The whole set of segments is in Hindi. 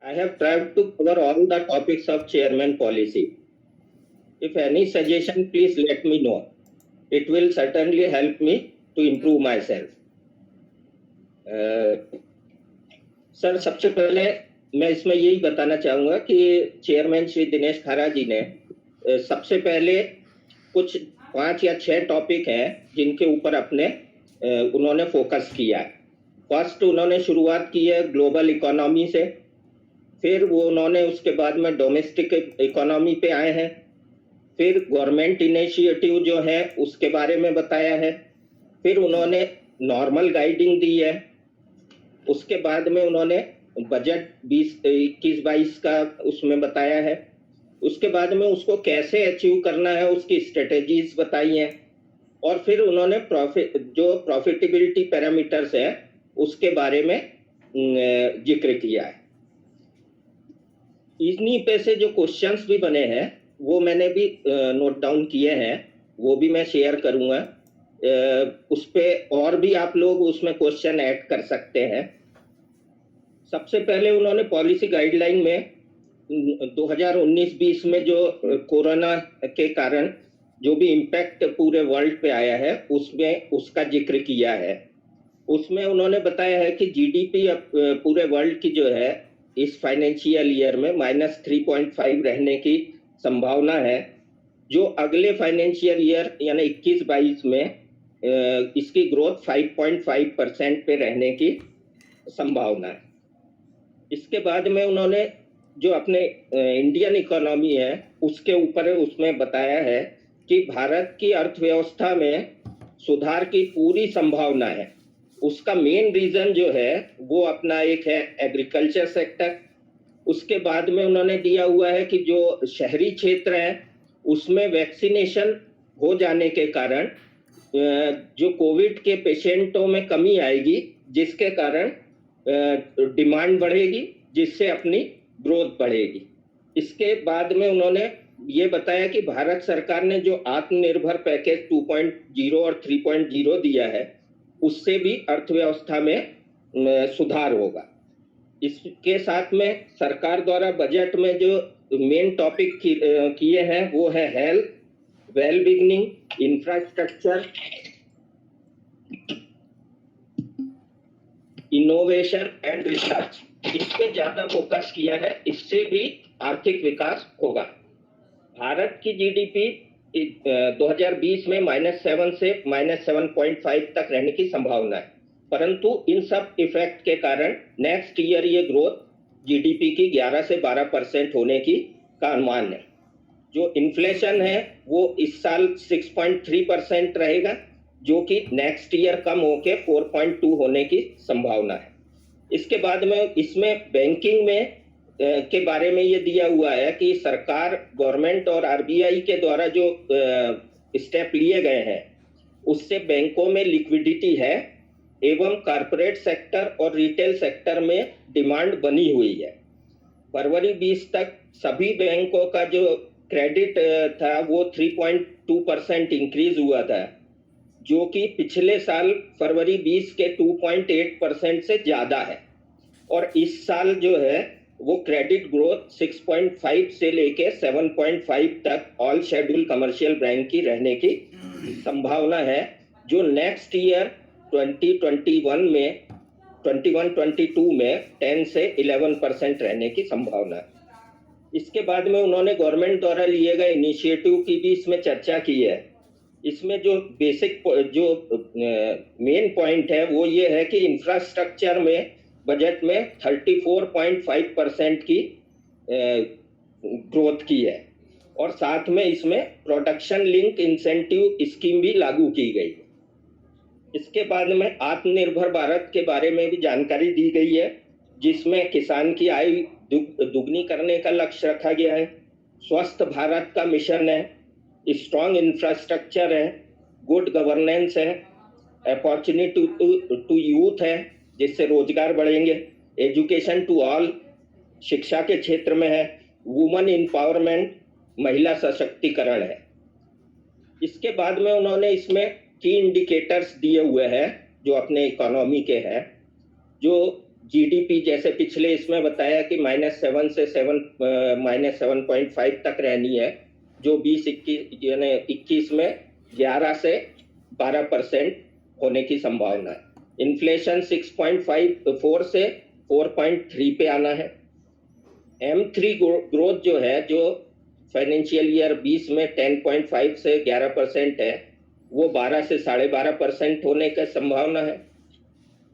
I have tried to cover all the topics of chairman policy. If any suggestion, please let me know. It will certainly help me to improve myself. Sir, सबसे पहले मैं इसमें यही बताना चाहूँगा कि चेयरमैन श्री दिनेश खारा जी ने सबसे पहले कुछ 5 या 6 टॉपिक हैं जिनके ऊपर उन्होंने फोकस किया है। फर्स्ट उन्होंने शुरुआत की है ग्लोबल इकोनॉमी से, फिर उन्होंने उसके बाद में डोमेस्टिक इकोनॉमी पे आए हैं, फिर गवर्नमेंट इनिशिएटिव जो है उसके बारे में बताया है, फिर उन्होंने नॉर्मल गाइडिंग दी है, उसके बाद में उन्होंने बजट 21-22 का उसमें बताया है, उसके बाद में उसको कैसे अचीव करना है उसकी स्ट्रेटेजीज बताई हैं, और फिर उन्होंने प्रॉफिटेबिलिटी पैरामीटर्स है उसके बारे में जिक्र किया है। इन्हीं पे से जो क्वेश्चंस भी बने हैं वो मैंने भी नोट डाउन किए हैं, वो भी मैं शेयर करूंगा। उस पे और भी आप लोग उसमें क्वेश्चन ऐड कर सकते हैं। सबसे पहले उन्होंने पॉलिसी गाइडलाइन में 2019-20 में जो कोरोना के कारण जो भी इम्पैक्ट पूरे वर्ल्ड पे आया है उसमें उसका जिक्र किया है। उसमें उन्होंने बताया है कि जीडीपी पूरे वर्ल्ड की जो है इस फाइनेंशियल ईयर में -3.5 रहने की संभावना है, जो अगले फाइनेंशियल ईयर यानी 21-22 में इसकी ग्रोथ 5.5% पे रहने की संभावना है। इसके बाद में उन्होंने जो अपने इंडियन इकोनॉमी है उसमें बताया है कि भारत की अर्थव्यवस्था में सुधार की पूरी संभावना है। उसका मेन रीजन जो है वो अपना एक है एग्रीकल्चर सेक्टर। उसके बाद में उन्होंने दिया हुआ है कि जो शहरी क्षेत्र है उसमें वैक्सीनेशन हो जाने के कारण जो कोविड के पेशेंटों में कमी आएगी, जिसके कारण डिमांड बढ़ेगी, जिससे अपनी ग्रोथ बढ़ेगी। इसके बाद में उन्होंने ये बताया कि भारत सरकार ने जो आत्मनिर्भर पैकेज 2.0 और 3.0 दिया है उससे भी अर्थव्यवस्था में सुधार होगा। इसके साथ में सरकार द्वारा बजट में जो मेन टॉपिक किए हैं वो है health, well beginning, infrastructure, innovation and research. इस पे ज्यादा फोकस किया है, इससे भी आर्थिक विकास होगा। भारत की जीडीपी 2020 में -7 से -7.5 तक रहने की संभावना है, परंतु इन सब इफेक्ट के कारण नेक्स्ट ईयर ये ग्रोथ जीडीपी की 11 से 12% होने का अनुमान है। जो इन्फ्लेशन है वो इस साल 6.3% रहेगा, जो कि नेक्स्ट ईयर कम होके 4.2 होने की संभावना है। इसके बाद में इसमें बैंकिंग में के बारे में ये दिया हुआ है कि सरकार, गवर्नमेंट और आरबीआई के द्वारा जो स्टेप लिए गए हैं उससे बैंकों में लिक्विडिटी है एवं कॉर्पोरेट सेक्टर और रिटेल सेक्टर में डिमांड बनी हुई है। फरवरी 20 तक सभी बैंकों का जो क्रेडिट था वो 3.2% इंक्रीज हुआ था, जो कि पिछले साल फरवरी 20 के 2.8% से ज्यादा है। और इस साल जो है वो क्रेडिट ग्रोथ 6.5 से लेके 7.5 तक ऑल शेड्यूल कमर्शियल बैंक की रहने की संभावना है, जो नेक्स्ट ईयर 2021-22 में 10 से 11% रहने की संभावना है। इसके बाद में उन्होंने गवर्नमेंट द्वारा लिए गए इनिशिएटिव की भी इसमें चर्चा की है। इसमें जो बेसिक जो मेन पॉइंट है वो ये है कि इंफ्रास्ट्रक्चर में बजट में 34.5% की ग्रोथ की है, और साथ में इसमें प्रोडक्शन लिंक इंसेंटिव स्कीम भी लागू की गई। इसके बाद में आत्मनिर्भर भारत के बारे में भी जानकारी दी गई है, जिसमें किसान की आय दुगनी करने का लक्ष्य रखा गया है, स्वस्थ भारत का मिशन है, स्ट्रॉन्ग इंफ्रास्ट्रक्चर है, गुड गवर्नेंस है, अपॉर्चुनिटी टू यूथ है जिससे रोजगार बढ़ेंगे, एजुकेशन टू ऑल शिक्षा के क्षेत्र में है, वुमेन एम्पावरमेंट महिला सशक्तिकरण है। इसके बाद में उन्होंने इसमें की इंडिकेटर्स दिए हुए हैं जो अपने इकोनॉमी के हैं, जो जीडीपी जैसे पिछले इसमें बताया कि -7 से -7.5 तक रहनी है, जो 20-21 यानी 21 में 11 से 12% होने की संभावना है। इन्फ्लेशन 6.54 से 4.3 पे आना है। M3 ग्रोथ जो है, जो फाइनेंशियल ईयर 20 में 10.5 से 11% है, वो 12 से 12.5% होने की संभावना है।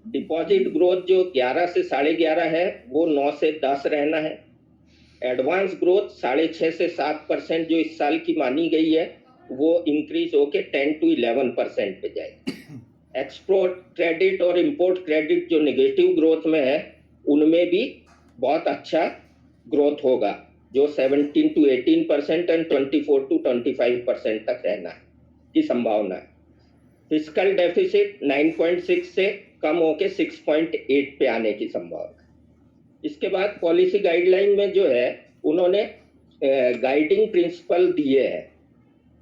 डिपॉजिट ग्रोथ जो 11 से 11.5 है, वो 9 से 10 रहना है। एडवांस ग्रोथ 6.5 से 7% जो इस साल की मानी गई है, वो इंक्रीज होके 10 to 11% पे जाएगी। एक्सपोर्ट क्रेडिट और इंपोर्ट क्रेडिट जो नेगेटिव ग्रोथ में है, उनमें भी बहुत अच्छा ग्रोथ होगा, जो 17 to 18% एंड 24 to 25% तक रहना की संभावना है। फिस्कल डेफिसिट 9.6 से कम होके 6.8 पे आने की संभावना है। इसके बाद पॉलिसी गाइडलाइन में जो है, उन्होंने गाइडिंग प्रिंसिपल दिए हैं,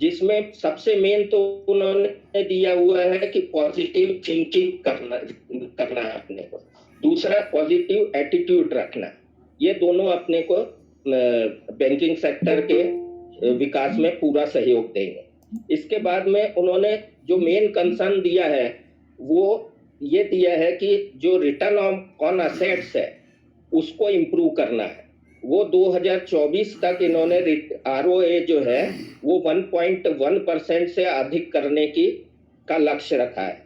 जिसमें सबसे मेन तो उन्होंने दिया हुआ है कि पॉजिटिव थिंकिंग करना है अपने को। दूसरा, पॉजिटिव एटीट्यूड रखना। ये दोनों अपने को बैंकिंग सेक्टर के विकास में पूरा सहयोग देंगे। इसके बाद में उन्होंने जो मेन कंसर्न दिया है, वो ये दिया है कि जो रिटर्न ऑन असेट्स है, उसको इम्प्रूव करना है। वो 2024 तक इन्होंने ROA जो है वो 1.1% से अधिक करने का लक्ष्य रखा है।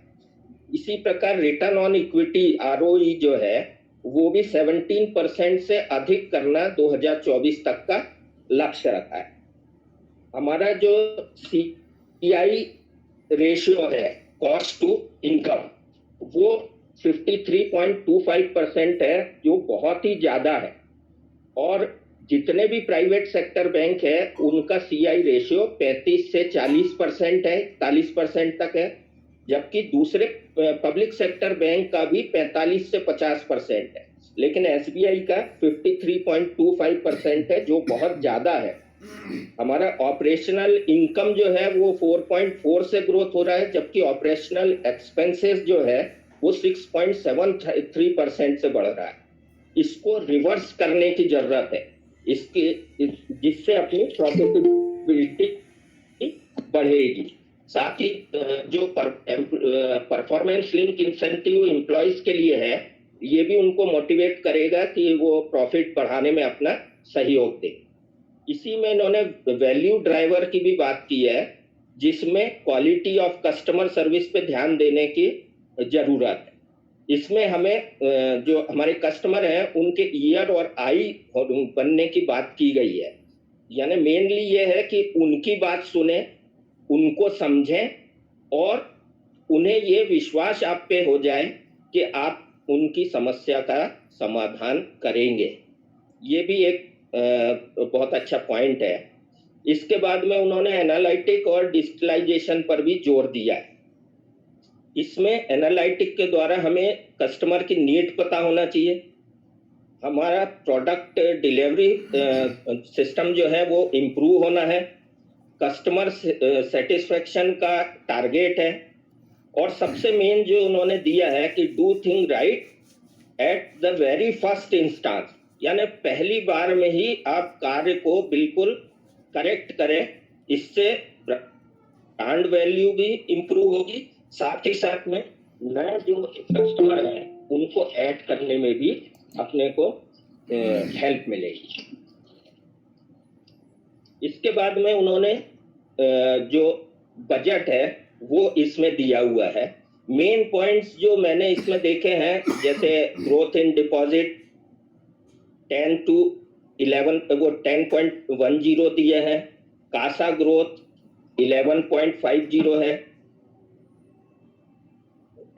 इसी प्रकार रिटर्न ऑन इक्विटी ROE जो है, वो भी 17% से अधिक करना 2024 तक का लक्ष्य रखा है। हमारा जो CI रेशियो है, कॉस्ट टू इनकम, वो 53.25% है, जो बहुत ही ज्यादा है। और जितने भी प्राइवेट सेक्टर बैंक है, उनका CI रेशियो 35 से 40% है, 40% तक है, जबकि दूसरे पब्लिक सेक्टर बैंक का भी 45 से 50% है, लेकिन SBI का 53.25% है, जो बहुत ज्यादा है। हमारा ऑपरेशनल इनकम जो है वो 4.4 से ग्रोथ हो रहा है, जबकि ऑपरेशनल एक्सपेंसेस जो है वो 6.73% से बढ़ रहा है। इसको रिवर्स करने की जरूरत है, जिससे अपनी प्रॉफिटेबिलिटी बढ़ेगी। साथ ही जो परफॉर्मेंस लिंक इंसेंटिव एम्प्लॉइज के लिए है, ये भी उनको मोटिवेट करेगा कि वो प्रॉफिट बढ़ाने में अपना सहयोग दें। इसी में इन्होंने वैल्यू ड्राइवर की भी बात की है, जिसमें क्वालिटी ऑफ कस्टमर सर्विस पे ध्यान देने की जरूरत है। इसमें हमें जो हमारे कस्टमर हैं, उनके ईयर और आई बनने की बात की गई है। यानी मेनली ये है कि उनकी बात सुने, उनको समझें, और उन्हें ये विश्वास आप पे हो जाए कि आप उनकी समस्या का समाधान करेंगे। ये भी एक बहुत अच्छा पॉइंट है। इसके बाद में उन्होंने एनालिटिक और डिजिटलाइजेशन पर भी जोर दिया है। इसमें एनालिटिक के द्वारा हमें कस्टमर की नीड पता होना चाहिए। हमारा प्रोडक्ट डिलीवरी सिस्टम जो है वो इम्प्रूव होना है। कस्टमर सेटिस्फेक्शन का टारगेट है। और सबसे मेन जो उन्होंने दिया है कि do thing right at the very first instance, यानी पहली बार में ही आप कार्य को बिल्कुल करेक्ट करें। इससे ब्रांड वैल्यू भी इम्प्रूव होगी, साथ ही साथ में नए जो कस्टमर हैं उनको ऐड करने में भी अपने को हेल्प मिलेगी। इसके बाद में उन्होंने जो बजट है वो इसमें दिया हुआ है। मेन पॉइंट्स जो मैंने इसमें देखे हैं, जैसे ग्रोथ इन डिपॉजिट 10 to 11, वो 10.10 दिए हैं। कासा ग्रोथ 11.50 है।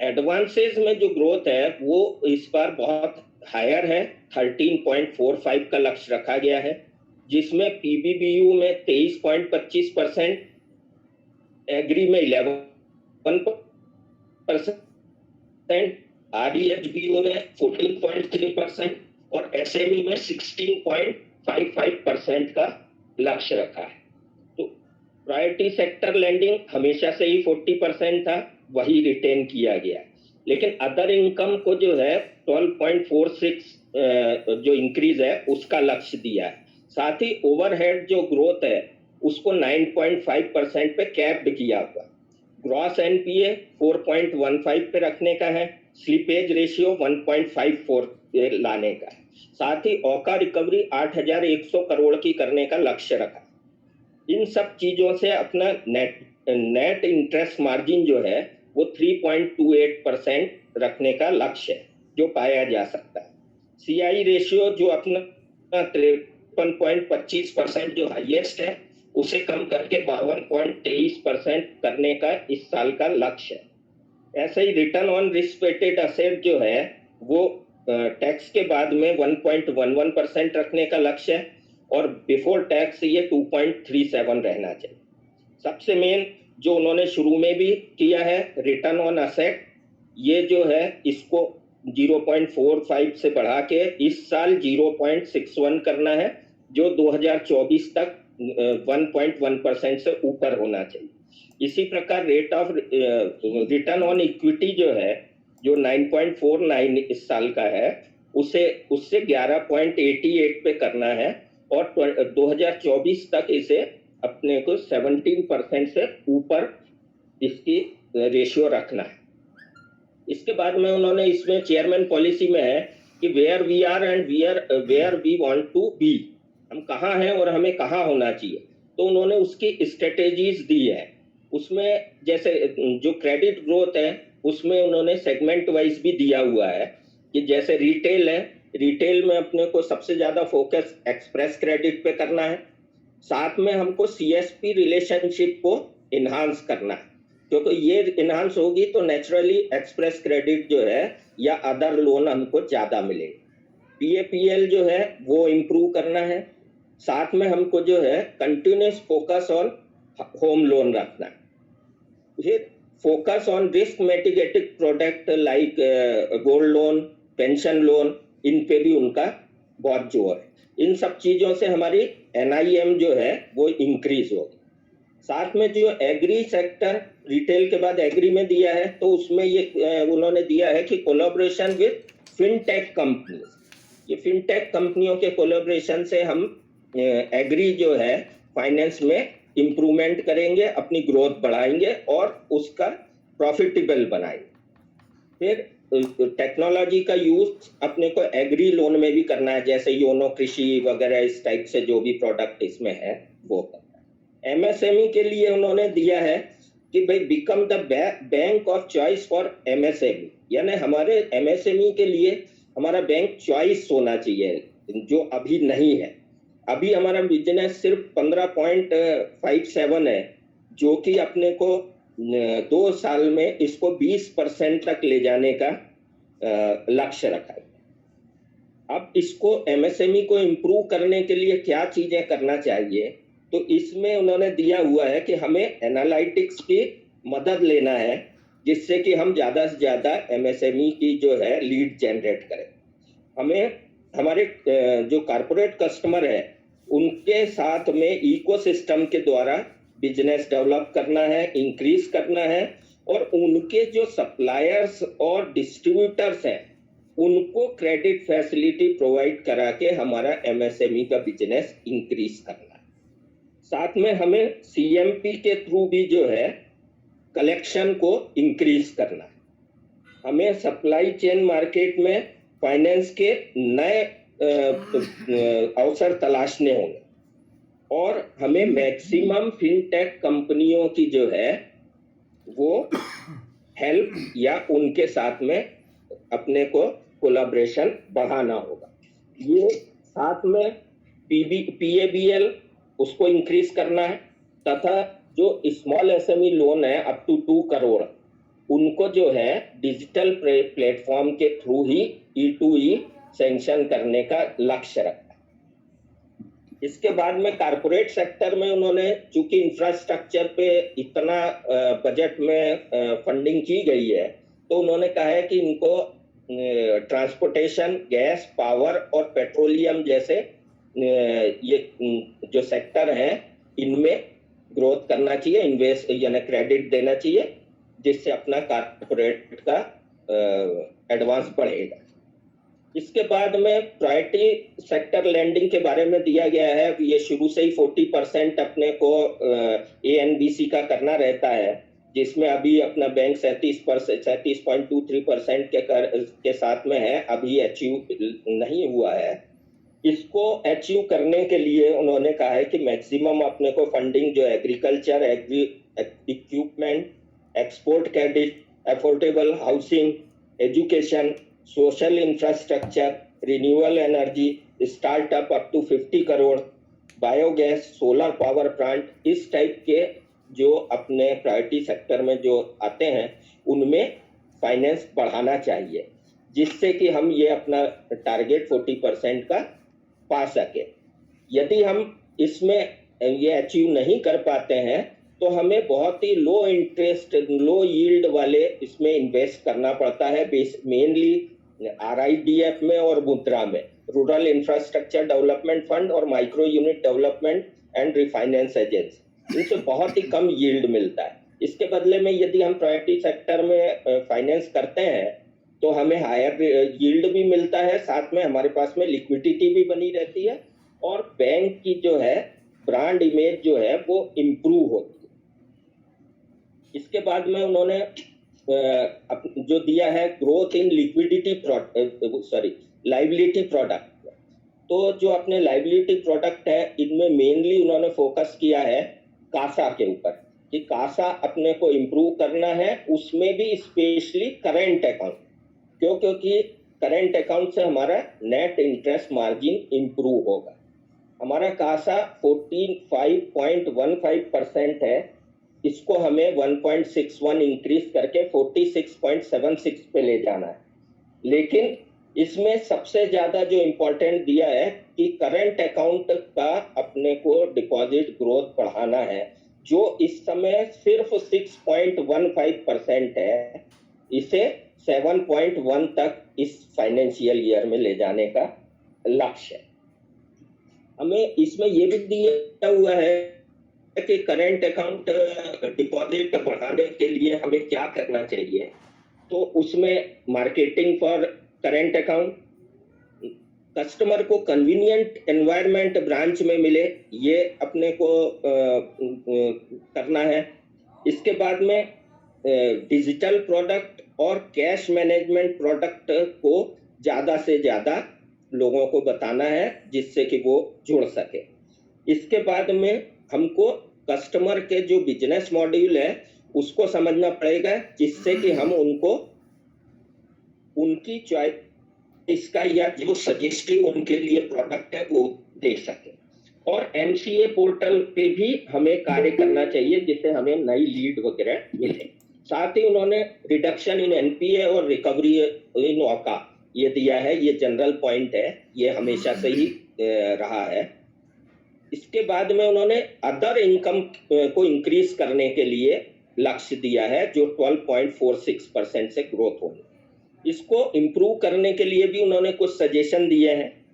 एडवांसेस में जो ग्रोथ है वो इस बार बहुत हायर है, 13.45 का लक्ष्य रखा गया है, जिसमें PBBU में 23.25%, एग्री में 11%, REHBO में 14.3% और SME में 16.55% का लक्ष्य रखा है। तो प्रायोरिटी सेक्टर लैंडिंग हमेशा से ही 40% था, वही रिटेन किया गया। लेकिन अदर इनकम को जो है 12.46 जो इंक्रीज है उसका लक्ष्य दिया है। साथ ही ओवरहेड जो ग्रोथ है उसको 9.5% पे कैप्ड किया हुआ। ग्रॉस एनपीए 4.15 पे रखने का है, स्लिपेज रेशियो 1.54 पे लाने का है। साथ ही औका रिकवरी 8,100 करोड़ की करने का लक्ष्य रखा। इन सब चीजों से अपना नेट इंटरेस्ट मार्जिन जो है वो 3.28% रखने का लक्ष्य है जो पाया जा सकता है। सीआई रेशियो जो अपना 53.25% जो हाईएस्ट है उसे कम करके 52.23% करने का इस साल का लक्ष्य है। ऐसे ही return on risk weighted asset जो है वो टैक्स के बाद में 1.11% रखने का लक्ष्य है और बिफोर टैक्स ये 2.37 रहना चाहिए। सबसे मेन जो उन्होंने शुरू में भी किया है रिटर्न ऑन असेट, ये जो है इसको 0.45 से बढ़ा के इस साल 0.61 करना है, जो 2024 तक 1.1% से ऊपर होना चाहिए। इसी प्रकार rate of return on equity जो है जो 9.49 इस साल का है उससे 11.88 पे करना है और 2024 तक इसे अपने को 17% से ऊपर इसकी रेशियो रखना है। इसके बाद में उन्होंने इसमें चेयरमैन पॉलिसी में है कि where we are and where we want to be, हम कहाँ हैं और हमें कहाँ होना चाहिए, तो उन्होंने उसकी स्ट्रेटेजीज दी है। उसमें जैसे जो क्रेडिट ग्रोथ है उसमें उन्होंने सेगमेंट वाइज भी दिया हुआ है कि जैसे रिटेल है, रिटेल में अपने को सबसे ज्यादा फोकस एक्सप्रेस क्रेडिट पे करना है। साथ में हमको सीएसपी रिलेशनशिप को इन्हांस करना है, क्योंकि ये इन्हांस होगी तो नेचुरली एक्सप्रेस क्रेडिट जो है या अदर लोन हमको ज्यादा मिलेगा। पीएपीएल जो है वो इम्प्रूव करना है। साथ में हमको जो है continuous focus on home loan रखना है। फिर focus on risk mitigating product like gold loan, pension loan, इन पे भी उनका बहुत जोर है। इन सब चीजों से हमारी एनआईएम जो है वो इंक्रीज होगी। साथ में जो एग्री सेक्टर रिटेल के बाद एग्री में दिया है तो उसमें ये उन्होंने दिया है कि कोलैबोरेशन विद फिनटेक कंपनी, ये फिनटेक कंपनियों के कोलैबोरेशन से हम एग्री जो है फाइनेंस में इम्प्रूवमेंट करेंगे, अपनी ग्रोथ बढ़ाएंगे और उसका प्रॉफिटेबल बनाएंगे। फिर टेक्नोलॉजी का यूज अपने को एग्री लोन में भी करना है, जैसे योनो कृषि वगैरह इस टाइप से जो भी प्रोडक्ट इसमें है वो करना है। एमएसएमई के लिए उन्होंने दिया है कि भाई become the bank of choice for MSME, यानी हमारे एमएसएमई के लिए हमारा बैंक चॉइस होना चाहिए जो अभी नहीं है। अभी हमारा बिजनेस सिर्फ 15.57 है, जो कि अपने को 2 साल में इसको 20% तक ले जाने का लक्ष्य रखा है। अब इसको एमएसएमई को इम्प्रूव करने के लिए क्या चीजें करना चाहिए, तो इसमें उन्होंने दिया हुआ है कि हमें एनालिटिक्स की मदद लेना है जिससे कि हम ज्यादा से ज्यादा एमएसएमई की जो है लीड जनरेट करें। हमें हमारे जो कॉर्पोरेट कस्टमर है उनके साथ में इकोसिस्टम के द्वारा बिजनेस डेवलप करना है, इंक्रीज करना है और उनके जो सप्लायर्स और डिस्ट्रीब्यूटर्स हैं उनको क्रेडिट फैसिलिटी प्रोवाइड करा के हमारा एमएसएमई का बिजनेस इंक्रीज करना है। साथ में हमें सीएमपी के थ्रू भी जो है कलेक्शन को इंक्रीज करना है। हमें सप्लाई चेन मार्केट में फाइनेंस के नए अवसर तलाशने होंगे और हमें मैक्सिमम फिनटेक कंपनियों की जो है वो हेल्प या उनके साथ में अपने को कोलैबोरेशन बढ़ाना होगा। ये साथ में पीएबीएल उसको इंक्रीज करना है तथा जो स्मॉल एसएमई लोन है अप टू 2 करोड़ उनको जो है डिजिटल प्लेटफॉर्म के थ्रू ही E2E सैंक्शन करने का लक्ष्य रखा है। इसके बाद में कारपोरेट सेक्टर में उन्होंने चूंकि इंफ्रास्ट्रक्चर पे इतना बजट में फंडिंग की गई है तो उन्होंने कहा है कि इनको ट्रांसपोर्टेशन, गैस, पावर और पेट्रोलियम जैसे ये जो सेक्टर हैं इनमें ग्रोथ करना चाहिए, इन्वेस्ट यानी क्रेडिट देना चाहिए जिससे अपना कारपोरेट का एडवांस बढ़ेगा। इसके बाद में प्रायोरिटी सेक्टर लैंडिंग के बारे में दिया गया है। ये शुरू से ही 40% अपने को ANBC का करना रहता है, जिसमें अभी अपना बैंक 37.23% के साथ में है, अभी अचीव नहीं हुआ है। इसको अचीव करने के लिए उन्होंने कहा है कि मैक्सिमम अपने को फंडिंग जो agriculture, equipment, export credit, affordable housing, education, social infrastructure, renewable energy, startup up to 50 crore, biogas, solar power plant, इस टाइप के जो अपने प्रायोरिटी सेक्टर में जो आते हैं उनमें फाइनेंस बढ़ाना चाहिए, जिससे कि हम ये अपना टारगेट 40% का पा सके। यदि हम इसमें ये अचीव नहीं कर पाते हैं तो हमें बहुत ही लो इंटरेस्ट, लो यील्ड वाले इसमें इन्वेस्ट करना पड़ता है, मेनली RIDF में और मुद्रा में, रूरल इंफ्रास्ट्रक्चर डेवलपमेंट फंड और micro unit development and refinance agency, इनसे बहुत ही कम यील्ड मिलता है। इसके बदले में यदि हम प्रायोरिटी सेक्टर में फाइनेंस करते हैं तो हमें हायर यील्ड भी मिलता है, साथ में हमारे पास में लिक्विडिटी भी बनी रहती है और बैंक की जो है ब्रांड इमेज जो है वो इम्प्रूव होती है। इसके बाद में उन्होंने जो दिया है ग्रोथ इन लाइबिलिटी प्रोडक्ट, तो जो अपने लाइबिलिटी प्रोडक्ट है इनमें मेनली उन्होंने फोकस किया है कासा के ऊपर, कि कासा अपने को इम्प्रूव करना है, उसमें भी स्पेशली करेंट अकाउंट, क्योंकि करेंट अकाउंट से हमारा नेट इंटरेस्ट मार्जिन इम्प्रूव होगा। हमारा कासा 45.15% है, इसको हमें 1.61 इंक्रीज करके 46.76 पे ले जाना है। लेकिन इसमें सबसे ज्यादा जो इम्पोर्टेंट दिया है कि करंट अकाउंट का अपने को डिपॉजिट ग्रोथ बढ़ाना है, जो इस समय सिर्फ 6.15% है, इसे 7.1 तक इस फाइनेंशियल ईयर में ले जाने का लक्ष्य है। हमें इसमें ये भी दिया हुआ है कि करंट अकाउंट डिपॉजिट बढ़ाने के लिए हमें क्या करना चाहिए, तो उसमें marketing for current account, customer को कन्वीनियंट एनवायरनमेंट ब्रांच में मिले, ये अपने को करना है। इसके बाद में डिजिटल प्रोडक्ट और कैश मैनेजमेंट प्रोडक्ट को ज़्यादा से ज़्यादा लोगों को बताना है, जिससे कि वो जुड़ सके। इसके बाद में हमको कस्टमर के जो बिजनेस मॉड्यूल है उसको समझना पड़ेगा, जिससे कि हम उनको उनकी चॉइस का या जो सजेस्टिव उनके लिए प्रोडक्ट है वो दे सके। और MCA पोर्टल पे भी हमें कार्य करना चाहिए, जिससे हमें नई लीड वगैरह मिले। साथ ही उन्होंने रिडक्शन इन NPA और रिकवरी इन औका ये दिया है, ये जनरल पॉइंट है, ये हमेशा से ही रहा है। इसके बाद में उन्होंने अदर इनकम को इंक्रीज करने के लिए लक्ष्य दिया है, जो 12.46% से ग्रोथ होगी। इसको इम्प्रूव करने के लिए भी उन्होंने कुछ सजेशन दिए हैं।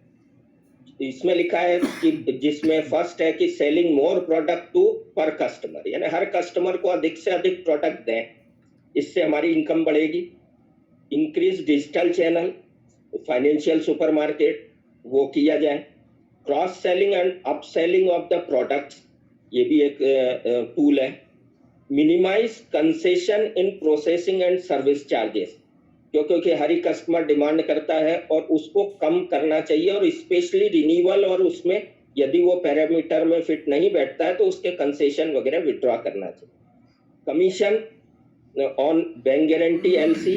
इसमें लिखा है कि जिसमें फर्स्ट है कि सेलिंग मोर प्रोडक्ट टू पर कस्टमर, यानी हर कस्टमर को अधिक से अधिक प्रोडक्ट दें, इससे हमारी इनकम बढ़ेगी। Increase digital channel, financial supermarket, वो किया जाए। Cross selling and up selling of the products, ये भी एक टूल है। Minimise concession in processing and service charges, क्योंकि हर ही कस्टमर डिमांड करता है और उसको कम करना चाहिए, और स्पेशली रिन्यूअल, और उसमें यदि वो पैरामीटर में फिट नहीं बैठता है तो उसके कंसेशन वगैरह विड्रॉ करना चाहिए। Commission on bank guarantee LC,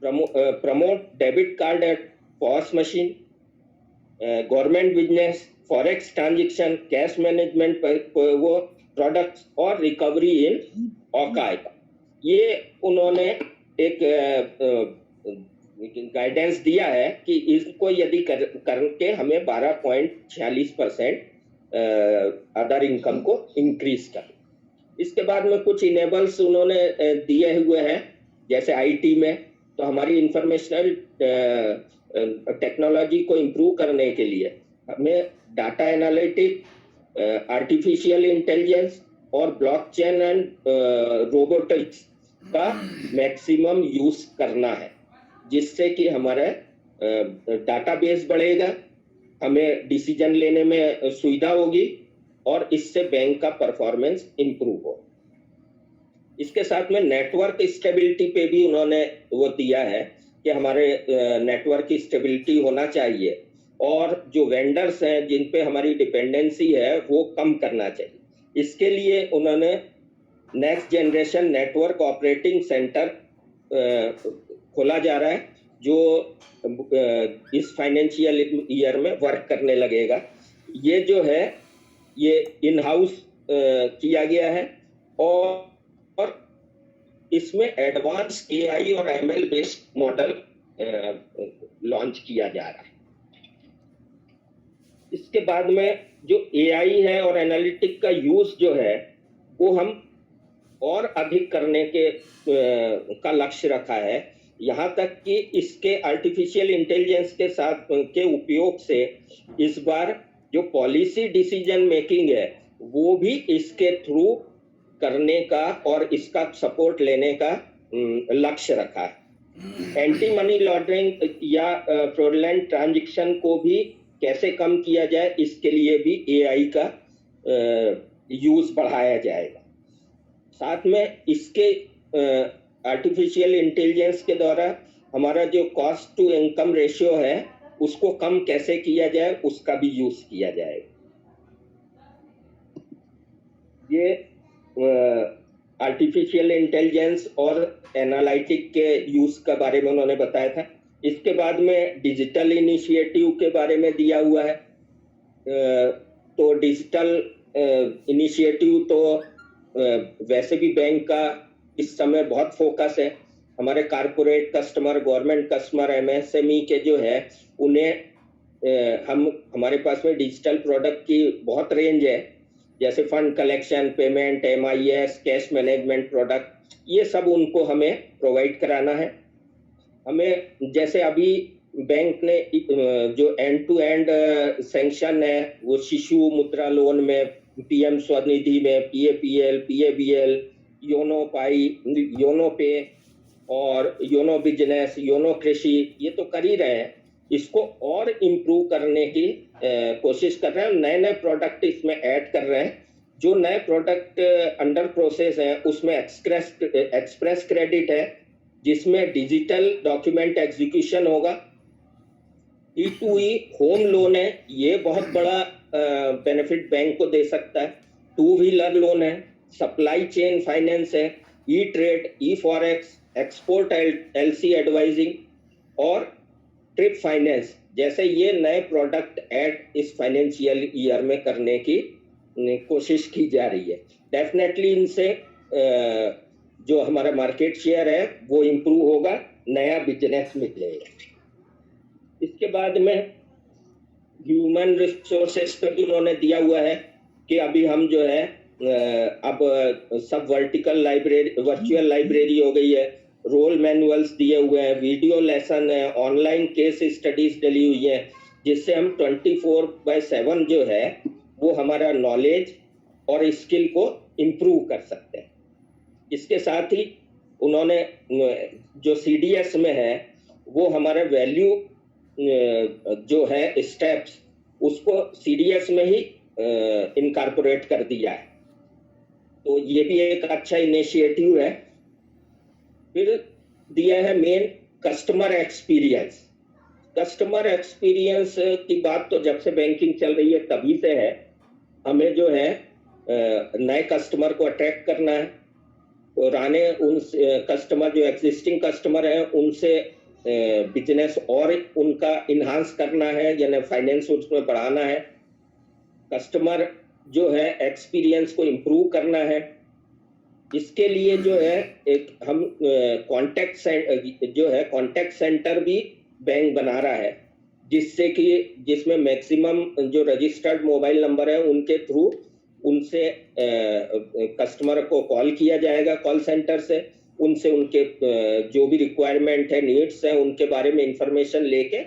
promote debit card at POS machine, government business, forex transaction, cash management वो प्रोडक्ट्स और रिकवरी इन औका। ये उन्होंने एक गाइडेंस दिया है कि इसको यदि करके हमें 12.46% अदर इनकम को इंक्रीज कर। इसके बाद में कुछ इनेबल्स उन्होंने दिए हुए हैं, जैसे IT में तो हमारी इंफॉर्मेशनल टेक्नोलॉजी को इम्प्रूव करने के लिए हमें डाटा एनालिटिक, आर्टिफिशियल इंटेलिजेंस और ब्लॉकचेन एंड रोबोटिक्स, का मैक्सिमम यूज करना है, जिससे कि हमारा डाटाबेस बढ़ेगा, हमें डिसीजन लेने में सुविधा होगी और इससे बैंक का परफॉर्मेंस इंप्रूव हो। इसके साथ में नेटवर्क स्टेबिलिटी पे भी उन्होंने वो दिया है कि हमारे नेटवर्क की स्टेबिलिटी होना चाहिए और जो वेंडर्स हैं जिन पे हमारी डिपेंडेंसी है वो कम करना चाहिए। इसके लिए उन्होंने next generation network operating centre खोला जा रहा है, जो इस फाइनेंशियल ईयर में वर्क करने लगेगा। ये जो है ये इन हाउस किया गया है और इसमें एडवांस एआई और एमएल बेस्ड मॉडल लॉन्च किया जा रहा है। इसके बाद में जो एआई है और एनालिटिक का यूज जो है वो हम और अधिक करने के का लक्ष्य रखा है। यहाँ तक कि इसके आर्टिफिशियल इंटेलिजेंस के साथ के उपयोग से इस बार जो पॉलिसी डिसीजन मेकिंग है वो भी इसके थ्रू करने का और इसका सपोर्ट लेने का लक्ष्य रखा है। एंटी मनी लॉन्ड्रिंग या फ्रॉडलेंट ट्रांजैक्शन को भी कैसे कम किया जाए, इसके लिए भी एआई का यूज बढ़ाया जाएगा। साथ में इसके आर्टिफिशियल इंटेलिजेंस के द्वारा हमारा जो कॉस्ट टू इनकम रेशियो है उसको कम कैसे किया जाए, उसका भी यूज किया जाएगा। ये आर्टिफिशियल इंटेलिजेंस और एनालिटिक के यूज के बारे में उन्होंने बताया था। इसके बाद में डिजिटल इनिशिएटिव के बारे में दिया हुआ है। तो डिजिटल इनिशिएटिव तो वैसे भी बैंक का इस समय बहुत फोकस है। हमारे corporate customer, government customer, MSME के जो है उन्हें हमारे पास में डिजिटल प्रोडक्ट की बहुत रेंज है, जैसे fund collection, payment, MIS, cash management product, ये सब उनको हमें प्रोवाइड कराना है। हमें जैसे अभी बैंक ने जो एंड टू एंड सैंक्शन है वो शिशु मुद्रा लोन में, पीएम स्वनिधि में, पीएपीएल, पीएबीएल, योनो पाई, योनो पे और योनो बिजनेस, योनो कृषि, ये तो कर ही रहे हैं। इसको और इम्प्रूव करने की कोशिश कर रहे हैं। नए नए प्रोडक्ट इसमें ऐड कर रहे हैं। जो नए प्रोडक्ट अंडर प्रोसेस है उसमें एक्सप्रेस क्रेडिट है, जिसमें डिजिटल डॉक्यूमेंट एग्जीक्यूशन होगा। E2E होम लोन है, ये बहुत बड़ा बेनिफिट बैंक को दे सकता है। टू व्हीलर लोन है, सप्लाई चेन फाइनेंस है, ई ट्रेड, ई फॉरेक्स, एक्सपोर्ट एलसी एडवाइजिंग और ट्रिप फाइनेंस जैसे ये नए प्रोडक्ट ऐड इस फाइनेंशियल ईयर में करने की कोशिश की जा रही है। डेफिनेटली इनसे जो हमारा मार्केट शेयर है वो इम्प्रूव होगा, नया बिजनेस मिलेगा। इसके बाद में ह्यूमन रिसोर्सेस पे भी उन्होंने दिया हुआ है कि अभी हम जो है अब सब वर्टिकल लाइब्रेरी, वर्चुअल लाइब्रेरी हो गई है, रोल मैनुअल्स दिए हुए हैं, वीडियो लेसन है, ऑनलाइन केस स्टडीज डली हुई है, जिससे हम 24/7 जो है वो हमारा नॉलेज और स्किल को इम्प्रूव कर सकते हैं। इसके साथ ही उन्होंने जो सीडीएस में है वो हमारा वैल्यू जो है स्टेप्स, उसको सीडीएस में ही इनकॉर्पोरेट कर दिया है। तो ये भी एक अच्छा इनिशिएटिव है। फिर दिया है main customer experience. Customer experience की बात तो जब से बैंकिंग चल रही है तभी से है। हमें जो है नए कस्टमर को अट्रैक्ट करना है, पुराने उन कस्टमर जो एग्जिस्टिंग कस्टमर हैं उनसे बिजनेस और उनका इन्हांस करना है, यानी फाइनेंस उसमें बढ़ाना है। कस्टमर जो है एक्सपीरियंस को इम्प्रूव करना है। इसके लिए जो है एक हम कॉन्टैक्ट सेंटर भी बैंक बना रहा है, जिससे कि जिसमें मैक्सिमम जो रजिस्टर्ड मोबाइल नंबर है उनके थ्रू उनसे कस्टमर को कॉल किया जाएगा, कॉल सेंटर से उनसे उनके जो भी रिक्वायरमेंट है, नीड्स हैं, उनके बारे में इंफॉर्मेशन लेके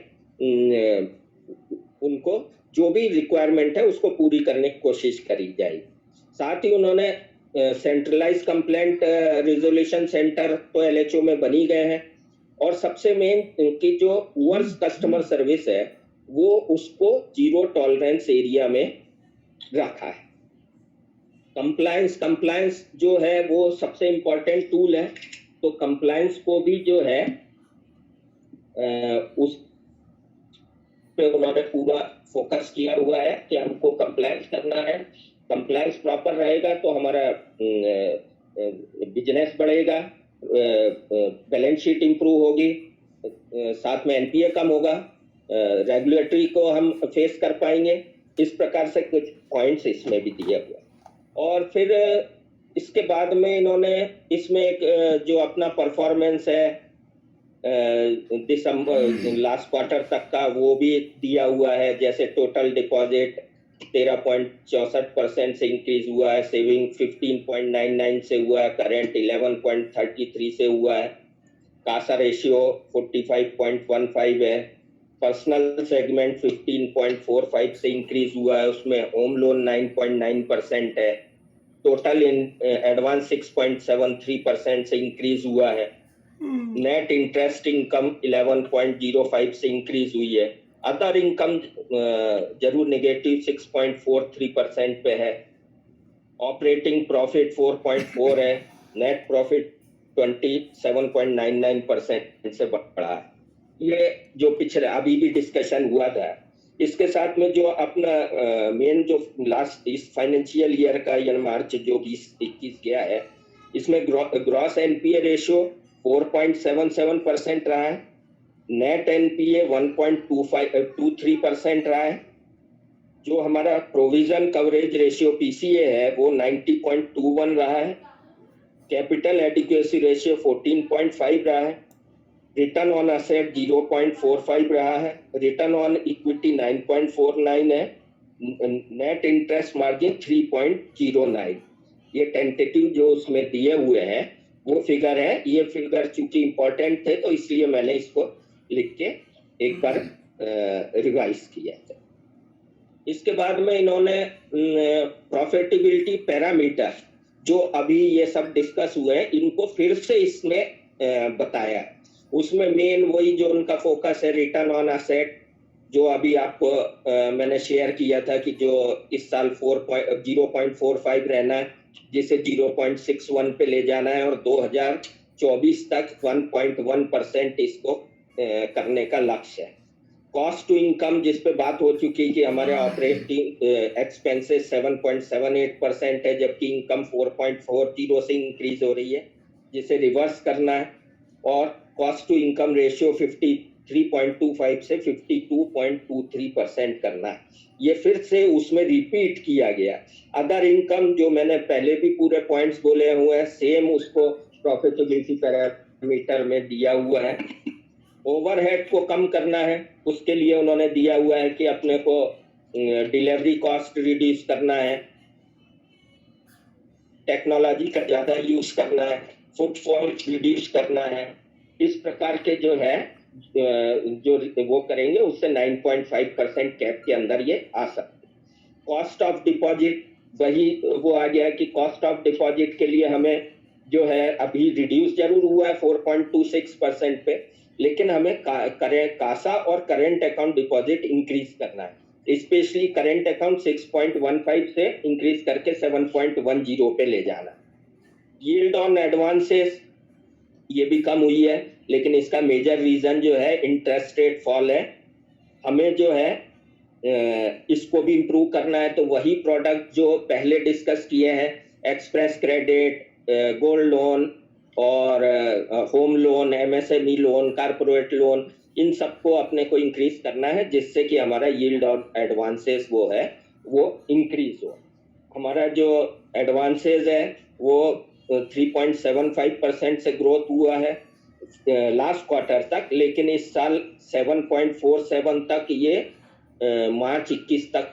उनको जो भी रिक्वायरमेंट है उसको पूरी करने की कोशिश करी जाएगी। साथ ही उन्होंने सेंट्रलाइज कंप्लेंट रिजोल्यूशन सेंटर तो एलएचओ में बनी गए हैं, और सबसे मेन कि जो पुअर कस्टमर सर्विस है वो उसको जीरो टॉलरेंस एरिया में रखा है। कंप्लायंस जो है वो सबसे इम्पोर्टेंट टूल है, तो कंप्लायंस को भी जो है उस पे उन्होंने पूरा फोकस किया हुआ है कि हमको कंप्लायंस करना है। कंप्लायंस प्रॉपर रहेगा तो हमारा बिजनेस बढ़ेगा, बैलेंस शीट इंप्रूव होगी, साथ में एनपीए कम होगा, रेगुलेटरी को हम फेस कर पाएंगे। इस प्रकार से कुछ पॉइंट्स इसमें भी दिए हुए। और फिर इसके बाद में इन्होंने इसमें एक जो अपना परफॉर्मेंस है दिसंबर लास्ट क्वार्टर तक का वो भी दिया हुआ है। जैसे टोटल डिपॉजिट 13.64% से इंक्रीज हुआ है, सेविंग 15.99 से हुआ है, करंट 11.33 से हुआ है, कासा रेशियो 45.15 है, पर्सनल सेगमेंट 15.45 से इंक्रीज हुआ है, उसमें होम लोन 9.9% है, टोटल एडवांस 6.73% से इंक्रीज हुआ है, नेट इंटरेस्ट इनकम 11.05 से इंक्रीज हुई है, अदर इनकम जरूर नेगेटिव 6.43% पे है, ऑपरेटिंग प्रॉफिट 4.4 है, नेट प्रॉफिट 27.99% से बढ़ा है। ये जो पिछले अभी भी डिस्कशन हुआ था, इसके साथ में जो अपना मेन जो लास्ट इस फाइनेंशियल ईयर का या मार्च जो 2021 गया है, इसमें ग्रॉस एनपीए रेशियो 4.77% रहा है, नेट एनपीए 1.23% रहा है, जो हमारा प्रोविजन कवरेज रेशियो पीसीए है वो 90.21 रहा है, कैपिटल एडिक्वेसी रेशियो 14.5 रहा है, रिटर्न ऑन असेट 0.45 रहा है, रिटर्न ऑन इक्विटी 9.49 है, नेट इंटरेस्ट मार्जिन 3.09। ये टेंटेटिव जो उसमें दिए हुए हैं वो फिगर है। ये फिगर चूंकि इंपॉर्टेंट थे तो इसलिए मैंने इसको लिख के एक बार रिवाइज किया था। इसके बाद में इन्होंने प्रॉफिटेबिलिटी पैरामीटर जो अभी ये सब डिस्कस हुए हैं इनको फिर से इसमें बताया। उसमें मेन वही जो उनका फोकस है रिटर्न ऑन असेट, जो अभी आपको मैंने शेयर किया था कि जो इस साल 0.45 रहना है, जिसे 0.61 पे ले जाना है, और 2024 तक 1.1% इसको करने का लक्ष्य है। कॉस्ट टू इनकम जिस पे बात हो चुकी कि हमारे ऑपरेटिंग एक्सपेंसेस 7.78% है, जबकि इनकम 4.40 से इंक्रीज हो रही है, जिसे रिवर्स करना है, और कॉस्ट टू इनकम रेशियो 53.25 से 52.23% करना है। ये फिर से उसमें रिपीट किया गया। अदर इनकम जो मैंने पहले भी पूरे पॉइंट्स बोले हुए हैं, सेम उसको प्रॉफिटेबिलिटी पैरामीटर में दिया हुआ है। ओवरहेड को कम करना है, उसके लिए उन्होंने दिया हुआ है कि अपने को डिलीवरी कॉस्ट रिड्यूस करना है, टेक्नोलॉजी का ज्यादा यूज करना है, फुटफॉल रिड्यूस करना है। इस प्रकार के जो है जो वो करेंगे उससे 9.5% कैप के अंदर ये आ सकते। कॉस्ट ऑफ डिपॉजिट वही वो आ गया कि कॉस्ट ऑफ डिपॉजिट के लिए हमें जो है अभी रिड्यूस जरूर हुआ है 4.26% पे, लेकिन हमें कासा और करंट अकाउंट डिपॉजिट इंक्रीज करना है। स्पेशली करंट अकाउंट 6.15 से इंक्रीज करके 7.10 पे ले जाना। यील्ड ऑन एडवांसेस ये भी कम हुई है, लेकिन इसका मेजर रीजन जो है इंटरेस्ट रेट फॉल है। हमें जो है इसको भी इम्प्रूव करना है, तो वही प्रोडक्ट जो पहले डिस्कस किए हैं, एक्सप्रेस क्रेडिट, गोल्ड लोन और home loan, MSME loan, corporate loan, इन सबको अपने को इंक्रीज करना है, जिससे कि हमारा यील्ड ऑन एडवांसेस वो है वो इंक्रीज हो। हमारा जो एडवांसेस है वो 3.75% से ग्रोथ हुआ है लास्ट क्वार्टर तक, लेकिन इस साल 7.47 तक ये मार्च 21 तक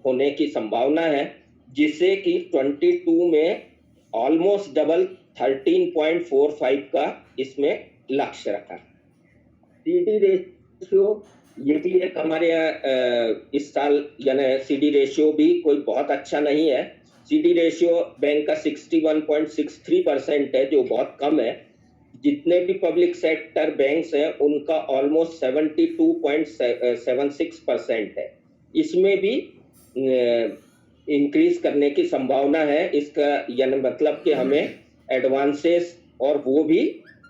होने की संभावना है, जिससे कि 22 में ऑलमोस्ट डबल 13.45 का इसमें लक्ष्य रखा। सीडी रेशियो ये भी एक हमारे इस साल यानी सीडी रेशियो भी कोई बहुत अच्छा नहीं है, CD रेशियो बैंक का 61.63% है, जो बहुत कम है। जितने भी पब्लिक सेक्टर बैंक्स हैं उनका ऑलमोस्ट 72.76% है। इसमें भी इंक्रीज करने की संभावना है। इसका यानी मतलब कि हमें एडवांसेस और वो भी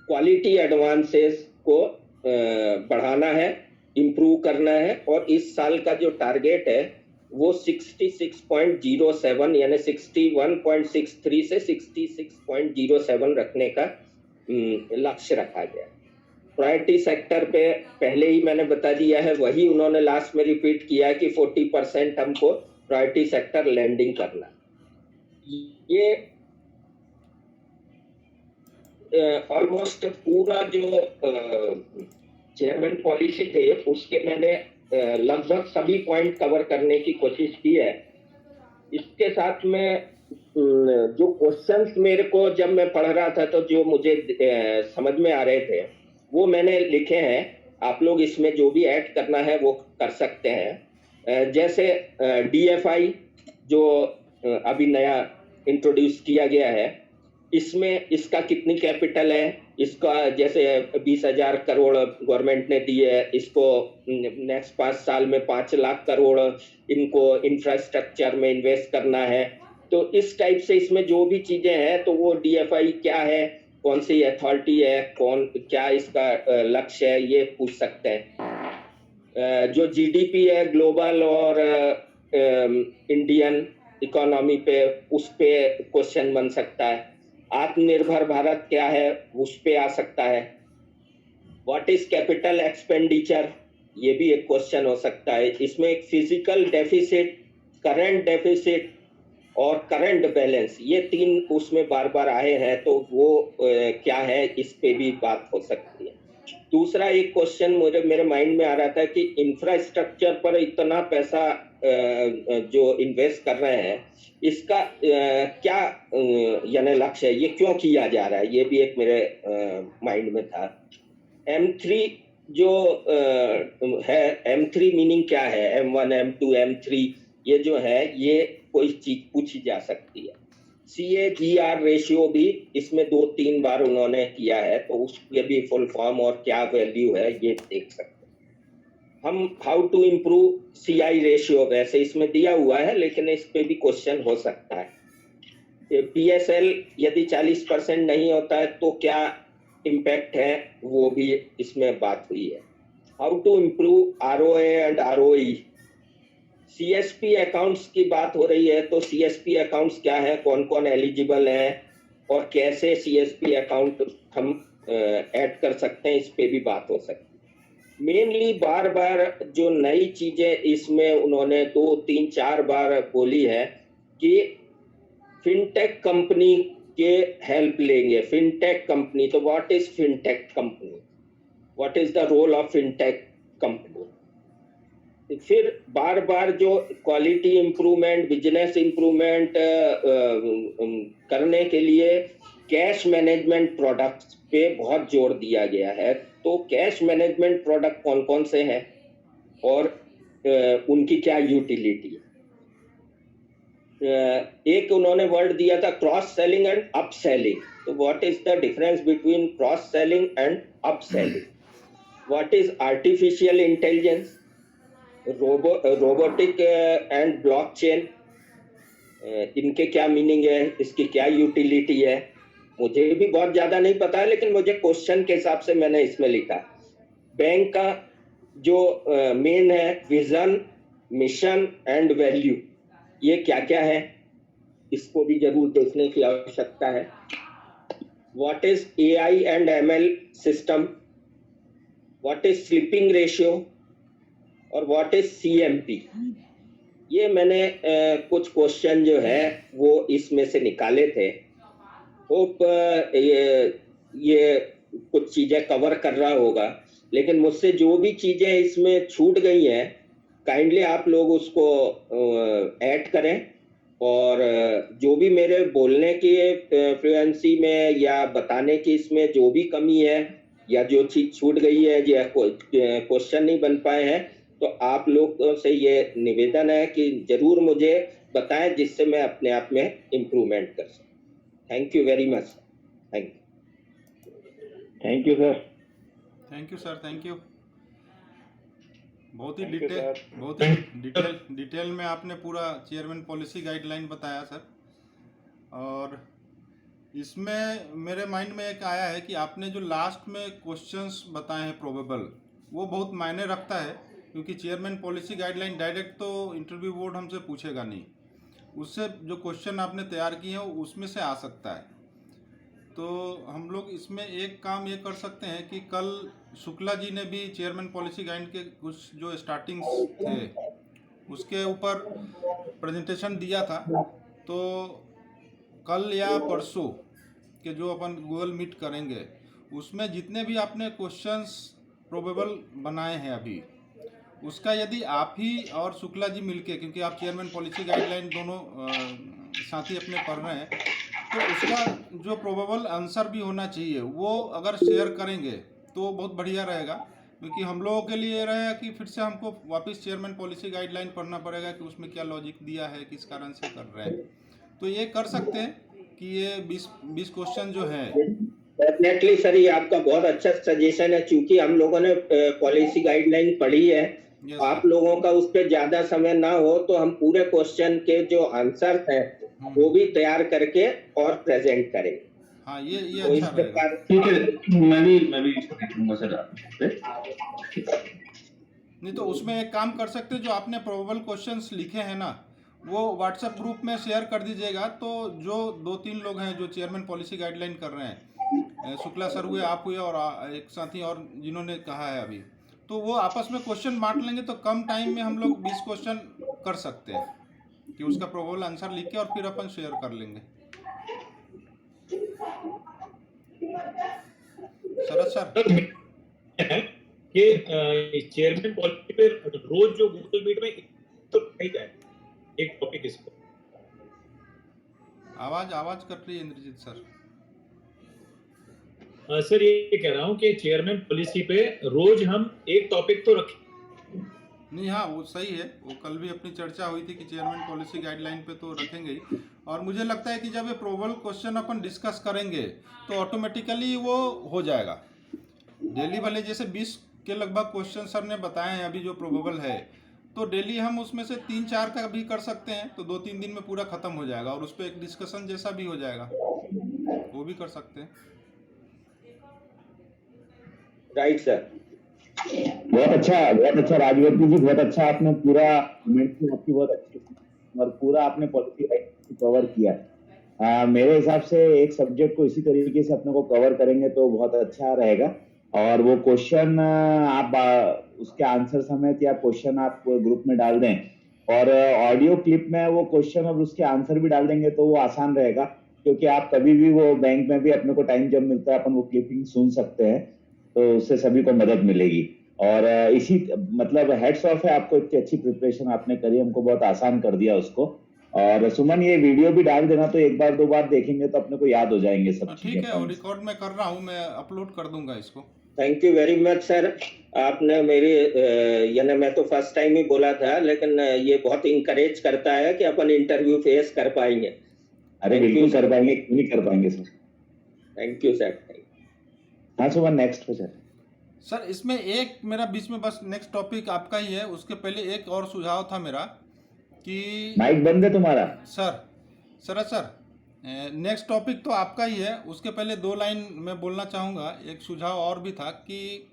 क्वालिटी एडवांसेस को बढ़ाना है, इम्प्रूव करना है, और इस साल का जो टारगेट है वो 66.07 यानी 61.63 से 66.07 रखने का लक्ष्य रखा गया। प्रायोरिटी सेक्टर पे पहले ही मैंने बता दिया है, वही उन्होंने लास्ट में रिपीट किया कि 40% हमको प्रायोरिटी सेक्टर लैंडिंग करना। ये ऑलमोस्ट पूरा जो चेयरमैन पॉलिसी थे उसके मैंने लगभग सभी पॉइंट कवर करने की कोशिश की है। इसके साथ में जो क्वेश्चंस मेरे को जब मैं पढ़ रहा था तो जो मुझे समझ में आ रहे थे वो मैंने लिखे हैं। आप लोग इसमें जो भी ऐड करना है वो कर सकते हैं। जैसे DFI जो अभी नया इंट्रोड्यूस किया गया है, इसमें इसका कितनी कैपिटल है, इसका जैसे 20,000 करोड़ गवर्नमेंट ने दी है, इसको नेक्स्ट 5 साल में 5 लाख करोड़ इनको इंफ्रास्ट्रक्चर में इन्वेस्ट करना है। तो इस टाइप से इसमें जो भी चीजें हैं तो वो DFI क्या है, कौन सी अथॉरिटी है, कौन क्या इसका लक्ष्य है, ये पूछ सकते हैं। जो GDP है ग्लोबल और इंडियन इकोनॉमी पे, उस पे क्वेश्चन बन सकता है। आत्मनिर्भर भारत क्या है, उस पे आ सकता है। व्हाट इज कैपिटल एक्सपेंडिचर, ये भी एक क्वेश्चन हो सकता है। इसमें एक फिजिकल डेफिसिट, करंट डेफिसिट और करंट बैलेंस, ये 3 उसमें बार बार आए हैं, तो वो क्या है, इस पे भी बात हो सकती है। दूसरा एक क्वेश्चन मेरे माइंड में आ रहा था कि इंफ्रास्ट्रक्चर पर इतना पैसा जो इन्वेस्ट कर रहे हैं, इसका क्या यानी लक्ष्य है, ये क्यों किया जा रहा है, ये भी एक मेरे माइंड में था। M3 जो है, M3 मीनिंग क्या है, M1 M2 M3, ये जो है ये कोई चीज पूछी जा सकती है। CAGR रेशियो भी इसमें 2-3 बार उन्होंने किया है, तो उसके भी फुल फॉर्म और क्या वैल्यू है ये देख सकते हैं हम। How to improve CI ratio, वैसे इसमें दिया हुआ है लेकिन इस पे भी क्वेश्चन हो सकता है। PSL यदि 40% नहीं होता है तो क्या इम्पैक्ट है, वो भी इसमें बात हुई है। How to improve ROA and ROE। CSP accounts की बात हो रही है, तो CSP अकाउंट्स क्या है, कौन कौन एलिजिबल है और कैसे CSP अकाउंट हम ऐड कर सकते हैं, इस पे भी बात हो सकती है। मेनली बार बार जो नई चीजें इसमें उन्होंने 2-3-4 बार बोली है कि फिनटेक कंपनी के हेल्प लेंगे। फिनटेक कंपनी, तो what is fintech company, what is the role of fintech company. फिर बार बार जो क्वालिटी इंप्रूवमेंट, बिजनेस इंप्रूवमेंट करने के लिए कैश मैनेजमेंट प्रोडक्ट्स पे बहुत जोर दिया गया है। तो कैश मैनेजमेंट प्रोडक्ट कौन कौन से हैं और उनकी क्या यूटिलिटी है। एक उन्होंने वर्ड दिया था cross selling and up selling. तो what is the difference between cross selling and up selling. What is artificial intelligence, robotic and blockchain, इनके क्या मीनिंग है, इसकी क्या यूटिलिटी है। मुझे भी बहुत ज्यादा नहीं पता है, लेकिन मुझे क्वेश्चन के हिसाब से मैंने इसमें लिखा। बैंक का जो मेन है विजन, मिशन एंड वैल्यू, ये क्या क्या है, इसको भी जरूर देखने की आवश्यकता है। What is AI and ML system, what is slipping ratio और व्हाट इज CMP। ये मैंने कुछ क्वेश्चन जो है वो इसमें से निकाले थे। होप ये कुछ चीजें कवर कर रहा होगा, लेकिन मुझसे जो भी चीजें इसमें छूट गई हैं काइंडली आप लोग उसको ऐड करें, और जो भी मेरे बोलने की फ्लुएंसी में या बताने की इसमें जो भी कमी है या जो चीज छूट गई है या क्वेश्चन नहीं बन पाए हैं, तो आप लोग से ये निवेदन है कि जरूर मुझे बताएं जिससे मैं अपने आप में इम्प्रूवमेंट कर सकूं। Thank you very much. Thank thank you sir. Thank you sir, thank you. बहुत ही थैंक यू सर। डिटेल में आपने पूरा चेयरमैन पॉलिसी गाइडलाइन बताया सर। और इसमें मेरे माइंड में एक आया है कि आपने जो लास्ट में क्वेश्चंस बताए हैं प्रोबेबल, वो बहुत मायने रखता है, क्योंकि चेयरमैन पॉलिसी गाइडलाइन डायरेक्ट तो इंटरव्यू बोर्ड हमसे पूछेगा नहीं, उससे जो क्वेश्चन आपने तैयार किए हैं उसमें से आ सकता है। तो हम लोग इसमें एक काम ये कर सकते हैं कि कल शुक्ला जी ने भी चेयरमैन पॉलिसी गाइड के कुछ जो स्टार्टिंग्स थे उसके ऊपर प्रेजेंटेशन दिया था, तो कल या परसों के जो अपन गूगल मीट करेंगे उसमें जितने भी आपने क्वेश्चंस प्रोबेबल बनाए हैं अभी, उसका यदि आप ही और शुक्ला जी मिलके, क्योंकि आप चेयरमैन पॉलिसी गाइडलाइन दोनों साथी अपने पढ़ रहे हैं, तो उसका जो प्रोबेबल आंसर भी होना चाहिए वो अगर शेयर करेंगे तो बहुत बढ़िया रहेगा। क्योंकि हम लोगों के लिए ये रहेगा कि फिर से हमको वापस चेयरमैन पॉलिसी गाइडलाइन पढ़ना पड़ेगा कि उसमें क्या लॉजिक दिया है, किस कारण से कर रहे हैं। तो ये कर सकते हैं कि ये 20 क्वेश्चन जो है। डेफिनेटली सर, ये आपका बहुत अच्छा सजेशन है। चूंकि हम लोगों ने पॉलिसी गाइडलाइन पढ़ी है, आप लोगों का उस पर ज्यादा समय ना हो तो हम पूरे क्वेश्चन के जो आंसर हैं वो भी तैयार करके और प्रेजेंट करेंगे। हाँ, ये तो इस अच्छा रहेगा। प्रकार ठीक है, मैं भी इसको देखूंगा सर आपसे। नहीं तो उसमें एक काम कर सकते हैं, जो आपने प्रोबेबल क्वेश्चंस लिखे हैं ना, वो व्हाट्सएप ग्रुप में शेयर कर दीजिएगा। तो जो 2-3 लोग हैं जो चेयरमैन पॉलिसी गाइडलाइन कर रहे हैं, शुक्ला सर हुए, आप हुए और एक साथी और जिन्होंने कहा है अभी, तो वो आपस में क्वेश्चन बांट लेंगे तो कम टाइम में हम लोग 20 क्वेश्चन कर सकते हैं कि उसका प्रोबेबल आंसर लिख के और फिर अपन शेयर कर लेंगे। शरद सर कि चेयरमैन पॉलिसी पे रोज जो गूगल मीट में तो नहीं जाए एक टॉपिक इसको। आवाज कट रही है इंद्रजीत सर। सर ये कह रहा हूँ कि चेयरमैन पॉलिसी पे रोज हम एक टॉपिक तो रखें। नहीं, हाँ वो सही है। वो कल भी अपनी चर्चा हुई थी कि चेयरमैन पॉलिसी गाइडलाइन पे तो रखेंगे ही। और मुझे लगता है कि जब ये प्रोबेबल क्वेश्चन अपन डिस्कस करेंगे तो ऑटोमेटिकली वो हो जाएगा। डेली वाले जैसे 20 के लगभग क्वेश्चन सर ने बताए हैं अभी जो प्रोबेबल है, तो डेली हम उसमें से 3-4 का भी कर सकते हैं, तो 2-3 दिन में पूरा खत्म हो जाएगा और उस पर एक डिस्कशन जैसा भी हो जाएगा, वो भी कर सकते हैं। Right sir. बहुत अच्छा राजवर्ती जी, बहुत अच्छा आपने पूरा आपकी बहुत अच्छी और पूरा आपने पॉलिसी कवर किया। मेरे हिसाब से एक सब्जेक्ट को इसी तरीके से अपने को कवर करेंगे तो बहुत अच्छा रहेगा। और वो क्वेश्चन आप उसके आंसर समेत या क्वेश्चन आप ग्रुप में डाल दें और ऑडियो क्लिप में वो क्वेश्चन और उसके आंसर भी डाल देंगे तो वो आसान रहेगा, क्योंकि आप कभी भी वो बैंक में भी अपने को टाइम जब मिलता है अपन वो क्लिपिंग सुन सकते हैं, तो उससे सभी को मदद मिलेगी। और इसी मतलब हेड्स ऑफ है आपको, इतनी अच्छी प्रिपरेशन आपने करी, हमको बहुत आसान कर दिया उसको। और सुमन ये वीडियो भी डाल देना, तो एक बार 2 बार देखेंगे तो अपने को याद हो जाएंगे सब चीजें। ठीक है, और रिकॉर्ड में कर रहा हूँ, मैं अपलोड कर दूंगा इसको। Thank you very much sir. आपने मेरी यानी मैं तो फर्स्ट टाइम ही बोला था, लेकिन ये बहुत इंकरेज करता है कि अपन इंटरव्यू फेस कर पाएंगे। अरे बिल्कुल कर पाएंगे, क्यों नहीं कर पाएंगे सर। Thank you sir. हाँ सुमन, नेक्स्ट पे सर इसमें एक मेरा बीच में बस नेक्स्ट टॉपिक आपका ही है, उसके पहले एक और सुझाव था मेरा कि माइक बंद है तुम्हारा सर नेक्स्ट टॉपिक तो आपका ही है, उसके पहले 2 लाइन मैं बोलना चाहूँगा। एक सुझाव और भी था कि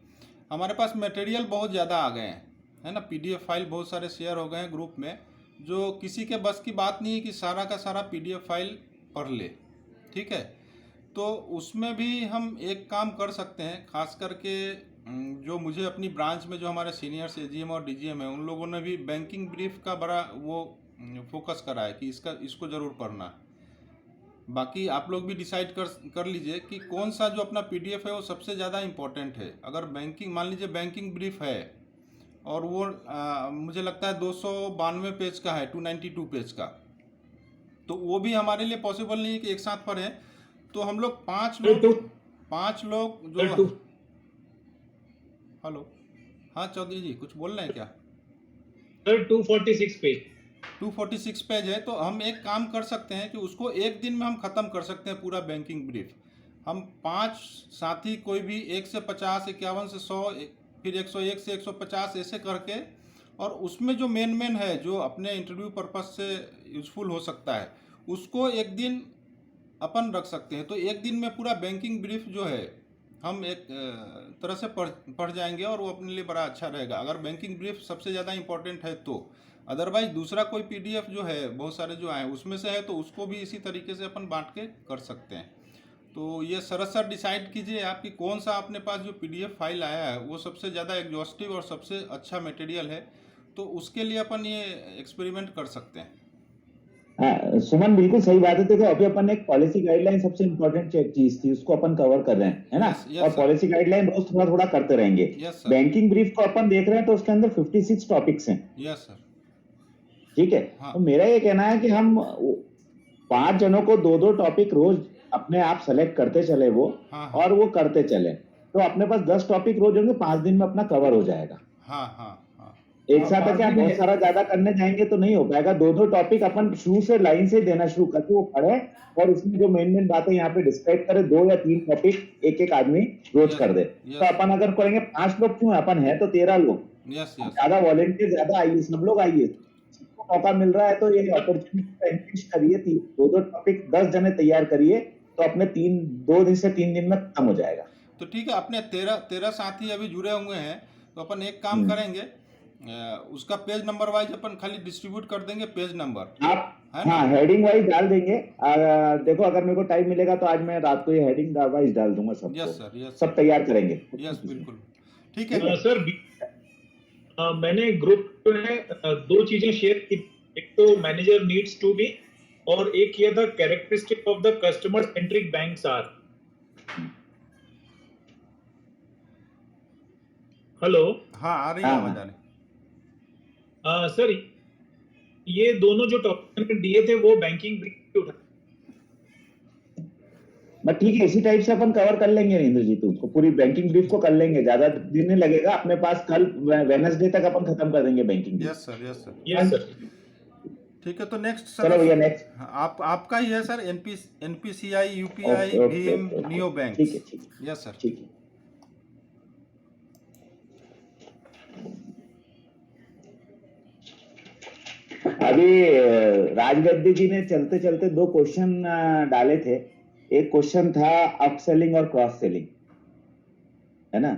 हमारे पास मटेरियल बहुत ज़्यादा आ गए हैं, है ना, PDF फाइल बहुत सारे शेयर हो गए हैं ग्रुप में, जो किसी के बस की बात नहीं है कि सारा का सारा PDF फाइल पढ़ ले, ठीक है। तो उसमें भी हम एक काम कर सकते हैं, खास करके जो मुझे अपनी ब्रांच में जो हमारे सीनियर्स AGM और DGM है, उन लोगों ने भी बैंकिंग ब्रीफ का बड़ा वो फोकस करा है कि इसको ज़रूर पढ़ना। बाकी आप लोग भी डिसाइड कर लीजिए कि कौन सा जो अपना PDF है वो सबसे ज़्यादा इम्पोर्टेंट है। अगर बैंकिंग, मान लीजिए बैंकिंग ब्रीफ है और वो मुझे लगता है 292 पेज का है, 292 पेज का, तो वो भी हमारे लिए पॉसिबल नहीं है कि एक साथ पढ़ें। तो हम लोग 5 लोग जो हेलो, हाँ चौधरी जी कुछ बोल रहे हैं क्या? सर 246 पेज 246 पेज है, तो हम एक काम कर सकते हैं कि उसको एक दिन में हम ख़त्म कर सकते हैं पूरा बैंकिंग ब्रीफ। हम 5 साथी कोई भी 1 से 50, 51 से 100, फिर 101 से 150 ऐसे करके, और उसमें जो मेन है जो अपने इंटरव्यू पर्पस से यूज़फुल हो सकता है उसको एक दिन अपन रख सकते हैं। तो एक दिन में पूरा बैंकिंग ब्रीफ जो है हम एक तरह से पढ़ जाएंगे और वो अपने लिए बड़ा अच्छा रहेगा, अगर बैंकिंग ब्रीफ सबसे ज़्यादा इम्पोर्टेंट है तो। अदरवाइज दूसरा कोई पीडीएफ जो है बहुत सारे जो आए उसमें से है तो उसको भी इसी तरीके से अपन बांट के कर सकते हैं। तो ये शरद सर डिसाइड कीजिए आपकी कौन सा अपने पास जो पीडीएफ फाइल आया है वो सबसे ज़्यादा एग्जॉस्टिव और सबसे अच्छा मटेरियल है, तो उसके लिए अपन ये एक्सपेरिमेंट कर सकते हैं। हाँ सुमन, बिल्कुल सही बात है। देखो अभी अपन एक पॉलिसी गाइडलाइन सबसे इम्पोर्टेंट चीज थी, उसको अपन कवर कर रहे हैं, है ना? Yes, yes, और sir. पॉलिसी गाइडलाइन रोज थोड़ा थोड़ा करते रहेंगे। Yes, sir. बैंकिंग ब्रीफ को अपन देख रहे हैं तो उसके अंदर 56 टॉपिक्स हैं। Yes sir. ठीक है। हाँ। तो मेरा ये कहना है कि हम 5 जनों को 2-2 टॉपिक रोज अपने आप सेलेक्ट करते चले वो, हाँ, और वो करते चले, तो अपने पास 10 टॉपिक रोज होंगे, 5 दिन में अपना कवर हो जाएगा। हाँ हाँ हाँ। एक साथ अगर आप बहुत सारा ज्यादा करने जाएंगे तो नहीं हो पाएगा। 2-2 टॉपिक अपन शुरू से लाइन से देना शुरू करके वो पढ़े, और उसमें जो मेन बातें यहाँ पे डिस्क्राइब करे, 2 या 3 टॉपिक एक आदमी रोज कर दे। तो अपन अगर करेंगे 5 लोग क्यों, अपन है तो 13 लोग, ज्यादा वॉलेंटियर ज्यादा आइए, सब लोग आइए, मौका मिल रहा है तो ये अपॉर्चुनिटी एनरिच करिए। 2-2 टॉपिक 10 जने तैयार करिए, तो अपने 2 दिन से 3 दिन में खत्म हो जाएगा। तो ठीक है, अपने 13 साथी अभी जुड़े हुए हैं, तो अपन एक काम करेंगे, उसका पेज नंबर वाइज अपन खाली डिस्ट्रीब्यूट कर देंगे, पेज नंबर आप हाँ हेडिंग वाइज डाल देंगे। देखो अगर मेरे को टाइम मिलेगा तो आज मैं रात को ये हेडिंग वाइज डाल दूंगा सबको। यस सर, यस सब तैयार करेंगे। यस बिल्कुल ठीक है। सर मैंने ग्रुप जो है 2 चीजें शेयर की, एक तो मैनेजर नीड्स टू बी, और एक किया था characteristic of the customer centric banks are. Hello, हाँ आ रही है आवाज, आ रही। सर ये दोनों जो टॉपिक दिए थे वो बैंकिंग ब्रीफ पे उठा, बट ठीक है, इसी टाइप से अपन कवर कर लेंगे इंद्रजीत, उसको पूरी बैंकिंग ब्रीफ को कर लेंगे, ज्यादा दिन नहीं लगेगा अपने पास। कल वेडनेसडे तक अपन खत्म कर देंगे banking. Yes sir, yes sir, yes sir. ठीक है, तो नेक्स्ट सर, चलो भैया नेक्स्ट आपका ही है sir, NPCI, UPI, Bhim, neo bank. ठीक है, ठीक है, यस सर, ठीक है। अभी राजगद्दी जी ने चलते चलते 2 क्वेश्चन डाले थे। एक क्वेश्चन था अपसेलिंग और क्रॉस सेलिंग, है ना?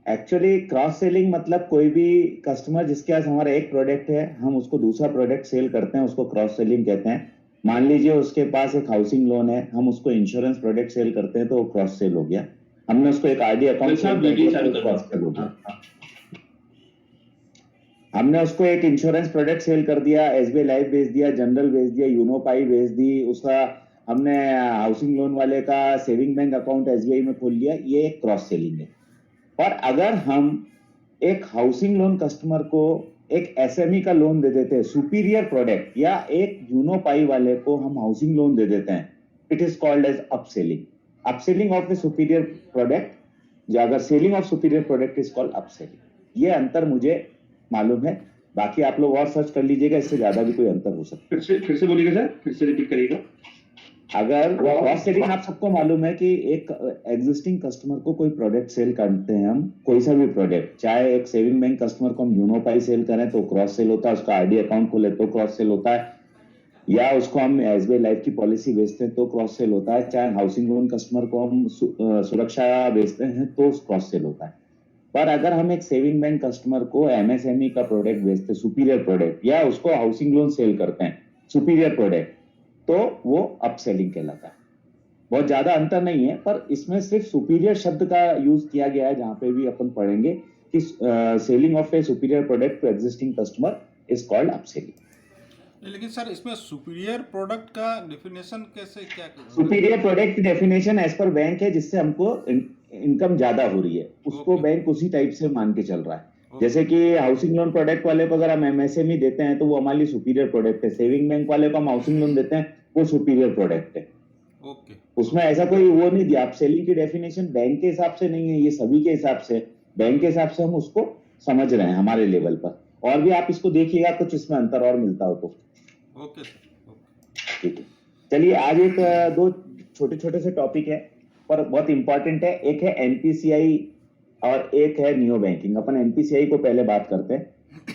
एक्चुअली क्रॉस सेलिंग मतलब कोई भी कस्टमर जिसके पास हमारा एक प्रोडक्ट है, हम उसको दूसरा प्रोडक्ट सेल करते हैं, उसको क्रॉस सेलिंग कहते हैं। मान लीजिए उसके पास एक हाउसिंग लोन है, हम उसको इंश्योरेंस प्रोडक्ट सेल करते हैं, तो वो क्रॉस सेल हो गया। हमने उसको एक आरडी अकाउंट क्रॉस सेल हो गया। हमने उसको एक इंश्योरेंस प्रोडक्ट सेल कर दिया, एसबीआई लाइफ बेच दिया, जनरल बेच दिया, यूनो पाई बेच दी, उसका हमने हाउसिंग लोन वाले का सेविंग बैंक अकाउंट एसबीआई में खोल लिया, ये एक क्रॉस सेलिंग है। और अगर हम एक हाउसिंग लोन कस्टमर को एक एसएमई का लोन दे देते हैं, सुपीरियर प्रोडक्ट, या एक यूनो पाई वाले को हम हाउसिंग लोन दे देते हैं, it is called as upselling. Upselling of a superior product, या अगर selling of superior product is called upselling. ये अंतर मुझे मालूम है, बाकी आप लोग और सर्च कर लीजिएगा, इससे ज्यादा भी कोई अंतर हो सकता है। फिर से बोलिएगा सर, फिर से रिपीट करिएगा। अगर क्रॉस सेलिंग आप सबको मालूम है कि एक एग्जिस्टिंग कस्टमर को कोई प्रोडक्ट सेल करते हैं हम, कोई सा भी प्रोडक्ट, चाहे एक सेविंग बैंक कस्टमर को हम यूनो पाई सेल करें तो क्रॉस सेल होता है, उसका आरडी अकाउंट खोले तो क्रॉस सेल होता है, या उसको हम एसबीआई लाइफ की पॉलिसी बेचते हैं तो क्रॉस सेल होता है, चाहे हाउसिंग लोन कस्टमर को हम सुरक्षा बेचते हैं तो क्रॉस सेल होता है। पर अगर हम एक सेविंग बैंक कस्टमर को एमएसएमई का प्रोडक्ट बेचते, सुपीरियर प्रोडक्ट, या उसको हाउसिंग लोन सेल करते हैं सुपीरियर प्रोडक्ट, तो वो अपसेलिंग कहलाता है। बहुत ज्यादा अंतर नहीं है, पर इसमें सिर्फ सुपीरियर शब्द का यूज किया गया है, जहां पे भी अपन पढ़ेंगे कि selling of a superior product to existing customer is called upselling. लेकिन सर इसमें सुपीरियर प्रोडक्ट का डेफिनेशन कैसे, क्या सुपीरियर प्रोडक्ट की डेफिनेशन एज पर बैंक है, जिससे हमको इनकम ज्यादा हो रही है, उसको बैंक उसी टाइप से मान के चल रहा है। जैसे कि हाउसिंग लोन प्रोडक्ट वाले को अगर हम एमएसएमई देते हैं तो वो हमारे लिए सुपीरियर प्रोडक्ट है, सेविंग बैंक वाले को हम हाउसिंग लोन देते हैं वो सुपीरियर प्रोडक्ट है। ओके, उसमें ऐसा कोई वो नहीं दिया। अपसेलिंग की डेफिनेशन बैंक के हिसाब से नहीं है, ये सभी के हिसाब से, बैंक के हिसाब से हम उसको समझ रहे हैं हमारे लेवल पर। और भी आप इसको देखिएगा कुछ इसमें अंतर और मिलता हो तो। Okay sir, okay. ठीक है, चलिए आज एक दो छोटे छोटे से टॉपिक है पर बहुत इंपॉर्टेंट है। एक है एनपीसीआई और एक है नियो बैंकिंग। अपन एनपीसीआई को पहले बात करते हैं।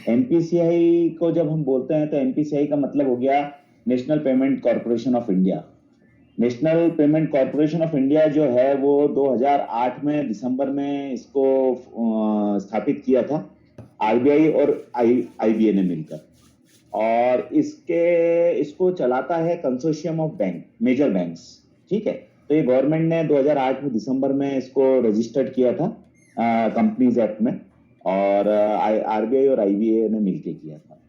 एनपीसीआई को जब हम बोलते हैं तो एनपीसीआई का मतलब हो गया national payment corporation of India. National payment corporation of India जो है वो 2008 में दिसंबर में इसको स्थापित किया था आरबीआई और आईबीए ने मिलकर, और इसको चलाता है consortium of bank major banks. ठीक है, तो ये गवर्नमेंट ने 2008 में दिसंबर में इसको रजिस्टर्ड किया था कंपनीज एक्ट में, और आरबीआई और आईबीए ने मिलकर किया था।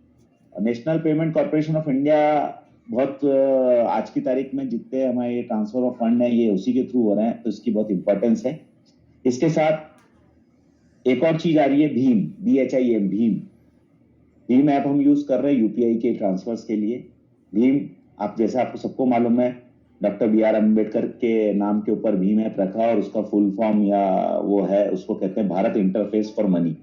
National payment corporation of India बहुत आज की तारीख में जितने हमारे ट्रांसफर ऑफ फंड है ये उसी के थ्रू हो रहे हैं, तो इसकी बहुत इंपॉर्टेंस है। इसके साथ एक और चीज आ रही है भीम, BHIM, भीम ऐप हम यूज कर रहे हैं यूपीआई के ट्रांसफर्स के लिए। भीम आप जैसा आपको सबको मालूम है डॉक्टर BR अम्बेडकर के नाम के ऊपर भीम ऐप रखा, और उसका फुल फॉर्म या वो है उसको कहते हैं भारत इंटरफेस फॉर मनी।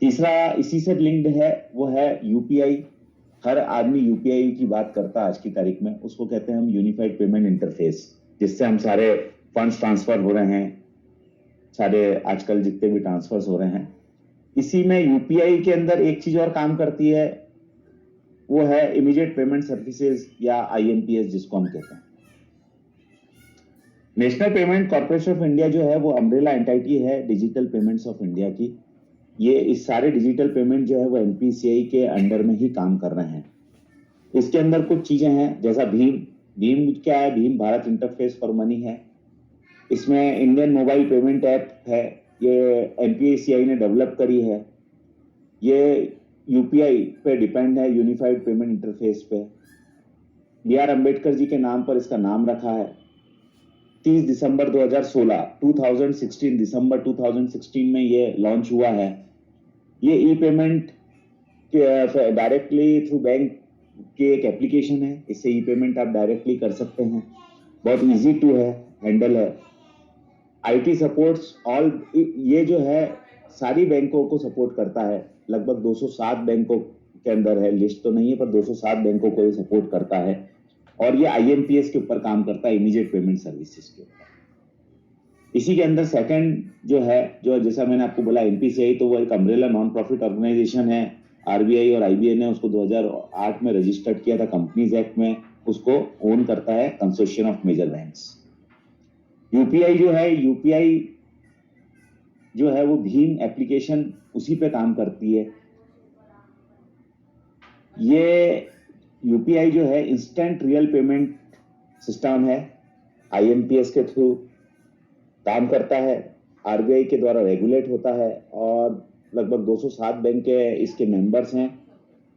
तीसरा इसी से लिंक्ड है वो है यूपीआई। हर आदमी यूपीआई की बात करता है आज की तारीख में, उसको कहते हैं हम यूनिफाइड पेमेंट इंटरफेस, जिससे हम सारे फंड्स ट्रांसफर हो रहे हैं, सारे आजकल जितने भी ट्रांसफर्स हो रहे हैं। इसी में यूपीआई के अंदर एक चीज और काम करती है, वो है इमीडिएट पेमेंट सर्विसेज या IMPS जिसको हम कहते हैं। National payment corporation of India जो है वो अम्ब्रेला एंटिटी है डिजिटल पेमेंट्स ऑफ इंडिया की। ये इस सारे डिजिटल पेमेंट जो है वो एनपीसीआई के अंडर में ही काम कर रहे हैं। इसके अंदर कुछ चीजें हैं जैसा भीम क्या है, Bhim Bharat interface for money है। इसमें इंडियन मोबाइल पेमेंट ऐप है, ये एनपीसीआई ने डेवलप करी है। ये यूपीआई पे डिपेंड है, यूनिफाइड पेमेंट इंटरफेस पे। BR अम्बेडकर जी के नाम पर इसका नाम रखा है। 30 दिसंबर 2016 दिसंबर 2016 में ये लॉन्च हुआ है। ये ई पेमेंट डायरेक्टली थ्रू बैंक की एक एप्लीकेशन है, इससे ई पेमेंट आप डायरेक्टली कर सकते हैं, बहुत इजी टू है, हैंडल है। IT सपोर्ट्स ऑल, ये जो है सारी बैंकों को सपोर्ट करता है, लगभग 207 बैंकों के अंदर है, लिस्ट तो नहीं है पर 207 बैंकों को ये सपोर्ट करता है, और ये IMPS के ऊपर काम करता है, इमीडिएट पेमेंट सर्विसेज के ऊपर। इसी के अंदर सेकंड जो है, जो जैसा मैंने आपको बोला एनपीसीआई, तो वो एक अम्ब्रेला नॉन प्रॉफिट ऑर्गेनाइजेशन है। आरबीआई और आईबीए ने उसको 2008 में रजिस्टर्ड किया था कंपनीज एक्ट में, उसको ओन करता है consortium of major banks. UPI जो है वो भीम एप्लीकेशन उसी पे काम करती है। ये यूपीआई जो है इंस्टेंट रियल पेमेंट सिस्टम है, IMPS के थ्रू काम करता है, आरबीआई के द्वारा रेगुलेट होता है, और लगभग 207 बैंक के इसके मेंबर्स हैं।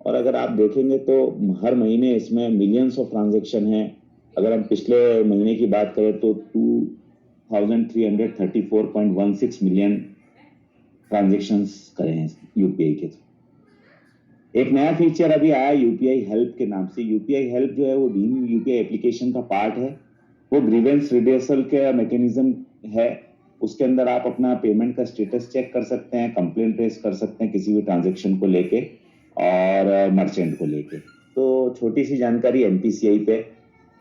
और अगर आप देखेंगे तो हर महीने इसमें मिलियंस ऑफ ट्रांजैक्शन हैं। अगर हम पिछले महीने की बात करें तो 2334.16 मिलियन ट्रांजैक्शंस करे हैं यूपीआई के थ्रू। एक नया फीचर अभी आया यूपीआई हेल्प के नाम से। यूपीआई हेल्प जो है वो भीम यूपीआई एप्लीकेशन का पार्ट है। वो ग्रीवेंस रिड्रेसल का मैकेनिज्म है, उसके अंदर आप अपना पेमेंट का स्टेटस चेक कर सकते हैं, कंप्लेंट रेज कर सकते हैं किसी भी ट्रांजैक्शन को लेके और मर्चेंट को लेके। तो छोटी सी जानकारी एनपीसीआई पे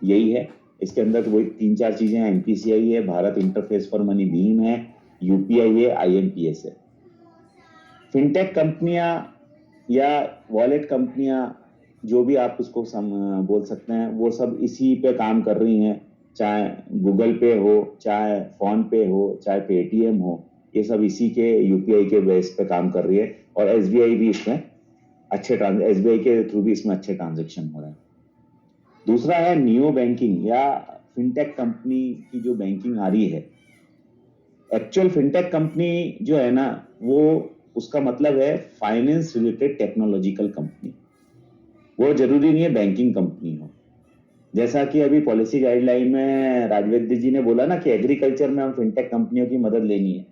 यही है। इसके अंदर वही 3-4 चीजें हैं, एनपीसीआई है, Bharat interface for money Bhim है, यूपीआई है, IMPS है। फिनटेक कंपनियां या वॉलेट कंपनियां, जो भी आप उसको बोल सकते हैं, वो सब इसी पे काम कर रही हैं, चाहे गूगल पे हो, चाहे फोन पे हो, चाहे पेटीएम हो, ये सब इसी के यूपीआई के बेस पे काम कर रही है। और एसबीआई भी इसमें एसबीआई के थ्रू भी इसमें अच्छे ट्रांजैक्शन हो रहे हैं। दूसरा है नियो बैंकिंग या फिनटेक कंपनी की जो बैंकिंग आ रही है। एक्चुअल फिनटेक कंपनी जो है ना, वो उसका मतलब है फाइनेंस रिलेटेड टेक्नोलॉजिकल कंपनी। वो जरूरी नहीं है बैंकिंग कंपनी हो। जैसा कि अभी पॉलिसी गाइडलाइन में राजवैद्य जी ने बोला ना कि एग्रीकल्चर में हम फिनटेक कंपनियों की मदद लेनी है,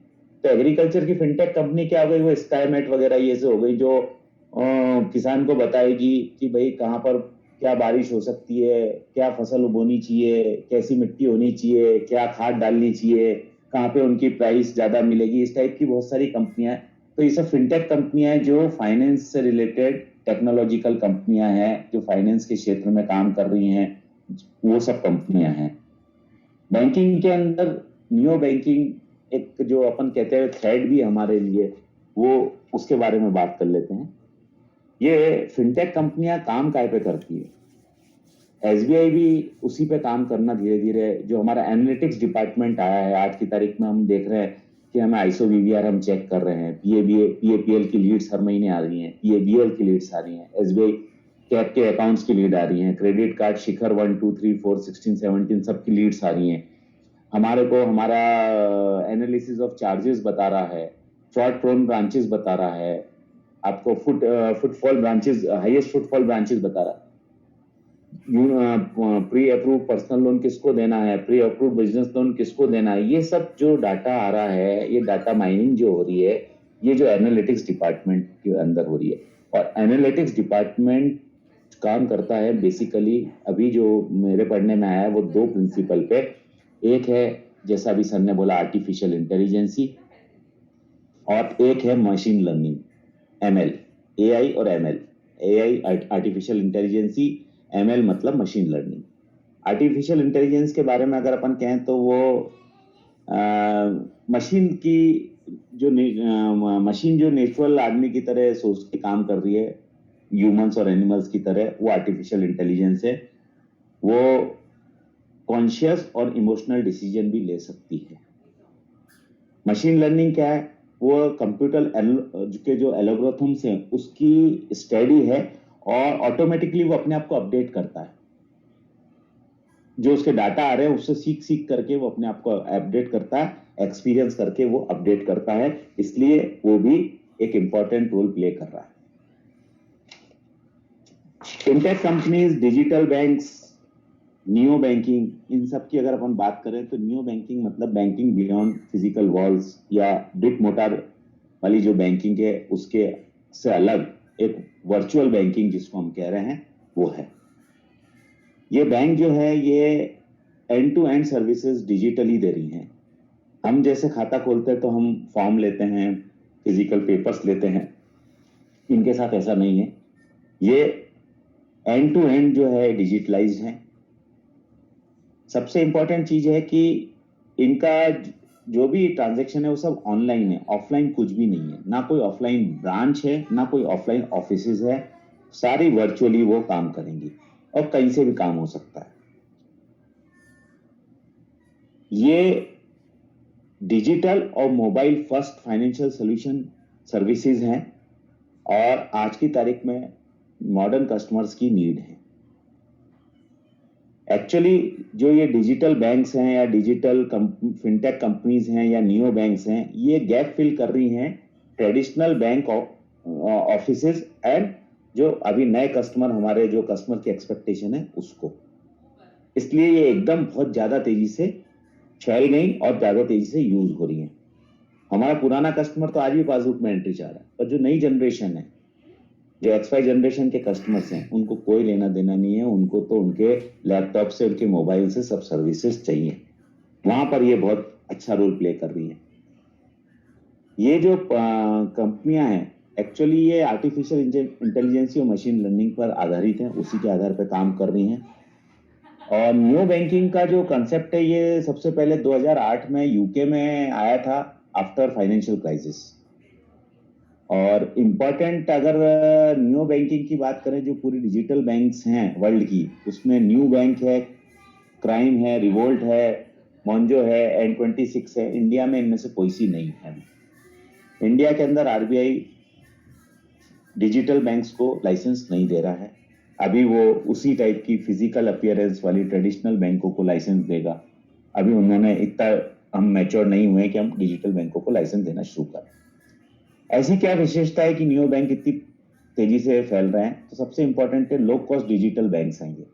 तो एग्रीकल्चर की फिनटेक कंपनी क्या हो गई, वो स्काईमेट वगैरह ये से हो गई, जो किसान को बताएगी कि भाई कहाँ पर क्या बारिश हो सकती है, क्या फसल बोनी चाहिए, कैसी मिट्टी होनी चाहिए, क्या खाद डालनी चाहिए, कहाँ पे उनकी प्राइस ज्यादा मिलेगी। इस टाइप की बहुत सारी कंपनियां हैं तो ये सब फिनटेक कंपनियां हैं जो फाइनेंस से रिलेटेड टेक्नोलॉजिकल कंपनियां हैं, जो फाइनेंस के क्षेत्र में काम कर रही हैं, वो सब कंपनियां हैं। बैंकिंग के अंदर नियो बैंकिंग एक जो अपन कहते हैं थ्रेड भी हमारे लिए, वो उसके बारे में बात कर लेते हैं। ये फिनटेक कंपनियां काम काय पे करती है? एसबीआई भी उसी पे काम करना धीरे धीरे, जो हमारा एनालिटिक्स डिपार्टमेंट आया है आज की तारीख में, हम देख रहे हैं कि हमें आईसो वीवीआर हम चेक कर रहे हैं, पीएपीएल की लीड्स हर महीने आ रही हैं, पीएबीएल की लीड्स आ रही हैं, एसबीआई कैप के अकाउंट्स की लीड आ रही हैं, क्रेडिट कार्ड शिखर 1 2 3 4 16 17 सबकी लीड्स आ रही हैं। हमारे को हमारा एनालिसिस ऑफ चार्जेस बता रहा है, फ्रॉड प्रोन ब्रांचेस बता रहा है, आपको footfall branches, highest footfall branches बता रहा है, प्री अप्रूव पर्सनल लोन किसको देना है, प्री अप्रूव बिजनेस लोन किसको देना है, ये सब जो डाटा आ रहा है, ये डाटा माइनिंग जो हो रही है, ये जो एनालिटिक्स डिपार्टमेंट के अंदर हो रही है। और एनालिटिक्स डिपार्टमेंट काम करता है बेसिकली, अभी जो मेरे पढ़ने में आया है वो 2 प्रिंसिपल पे। एक है जैसा अभी सर ने बोला आर्टिफिशियल इंटेलिजेंसी, और एक है मशीन लर्निंग, एमएल, एआई और ML. AI artificial intelligency, ML मतलब मशीन लर्निंग। आर्टिफिशियल इंटेलिजेंस के बारे में अगर अपन कहें तो वो मशीन की जो मशीन जो नेचुरल आदमी की तरह सोच के काम कर रही है, ह्यूमंस और एनिमल्स की तरह, वो आर्टिफिशियल इंटेलिजेंस है। वो कॉन्शियस और इमोशनल डिसीजन भी ले सकती है। मशीन लर्निंग क्या है? वो कंप्यूटर के जो एल्गोरिथम्स हैं उसकी स्टडी है, और ऑटोमेटिकली वो अपने आप को अपडेट करता है। जो उसके डाटा आ रहे हैं उससे सीख करके वो अपने आप को अपडेट करता है, एक्सपीरियंस करके वो अपडेट करता है, इसलिए वो भी एक इंपॉर्टेंट रोल प्ले कर रहा है। Fintech companies, digital banks, neo banking, इन सब की अगर अपन बात करें तो नियो बैंकिंग मतलब बैंकिंग बियॉन्ड फिजिकल वॉल्स, या ब्रिक मोटार वाली जो बैंकिंग है उसके से अलग एक वर्चुअल बैंकिंग जिसको हम कह रहे हैं वो है। ये बैंक जो है ये end to end services digitally दे रही हैं। हम जैसे खाता खोलते हैं तो हम फॉर्म लेते हैं, फिजिकल पेपर्स लेते हैं, इनके साथ ऐसा नहीं है। ये एंड टू एंड जो है डिजिटलाइज्ड है। सबसे इंपॉर्टेंट चीज है कि इनका जो भी ट्रांजैक्शन है वो सब ऑनलाइन है, ऑफलाइन कुछ भी नहीं है। ना कोई ऑफलाइन ब्रांच है, ना कोई ऑफलाइन ऑफिसेज है, सारी वर्चुअली वो काम करेंगी, और कहीं से भी काम हो सकता है। ये डिजिटल और mobile first financial solution services हैं, और आज की तारीख में मॉडर्न कस्टमर्स की नीड है। एक्चुअली जो ये डिजिटल बैंक्स हैं या डिजिटल फिनटेक कंपनीज हैं या नियो बैंक्स हैं, ये गैप फिल कर रही हैं ट्रेडिशनल बैंक ऑफिसेज एंड जो अभी नए कस्टमर, हमारे जो कस्टमर की एक्सपेक्टेशन है उसको। इसलिए ये एकदम बहुत ज्यादा तेजी से फैल गई और ज्यादा तेजी से यूज हो रही है। हमारा पुराना कस्टमर तो आज भी पासबुक में एंट्री चाह रहा है, पर जो नई जनरेशन है, जो एक्स5 जनरेशन के कस्टमर्स हैं, उनको कोई लेना देना नहीं है। उनको तो उनके लैपटॉप से, उनके मोबाइल से सब सर्विसेज चाहिए। वहां पर ये बहुत अच्छा रोल प्ले कर रही है। ये जो कंपनियां हैं एक्चुअली ये आर्टिफिशियल इंटेलिजेंस और मशीन लर्निंग पर आधारित हैं, उसी के आधार पर काम कर रही हैं। और न्यू बैंकिंग का जो कंसेप्ट है ये सबसे पहले 2008 में यूके में आया था, आफ्टर फाइनेंशियल क्राइसिस। और इम्पोर्टेंट अगर न्यू बैंकिंग की बात करें, जो पूरी डिजिटल बैंक्स हैं वर्ल्ड की, उसमें न्यू बैंक है, क्राइम है, रिवोल्ट है, मोंजो है, N26 है। इंडिया में इनमें से कोई सी नहीं है। इंडिया के अंदर आरबीआई डिजिटल बैंक्स को लाइसेंस नहीं दे रहा है। अभी वो उसी टाइप की फिजिकल अपीयरेंस वाली ट्रेडिशनल बैंकों को लाइसेंस देगा। अभी उन्होंने इतना, हम मैच्योर नहीं हुए कि हम डिजिटल बैंकों को लाइसेंस देना शुरू करें। ऐसी क्या विशेषता है कि नियो बैंक इतनी तेजी से फैल रहे हैं? तो सबसे इंपॉर्टेंट है लो कॉस्ट डिजिटल बैंक्स हैं। ये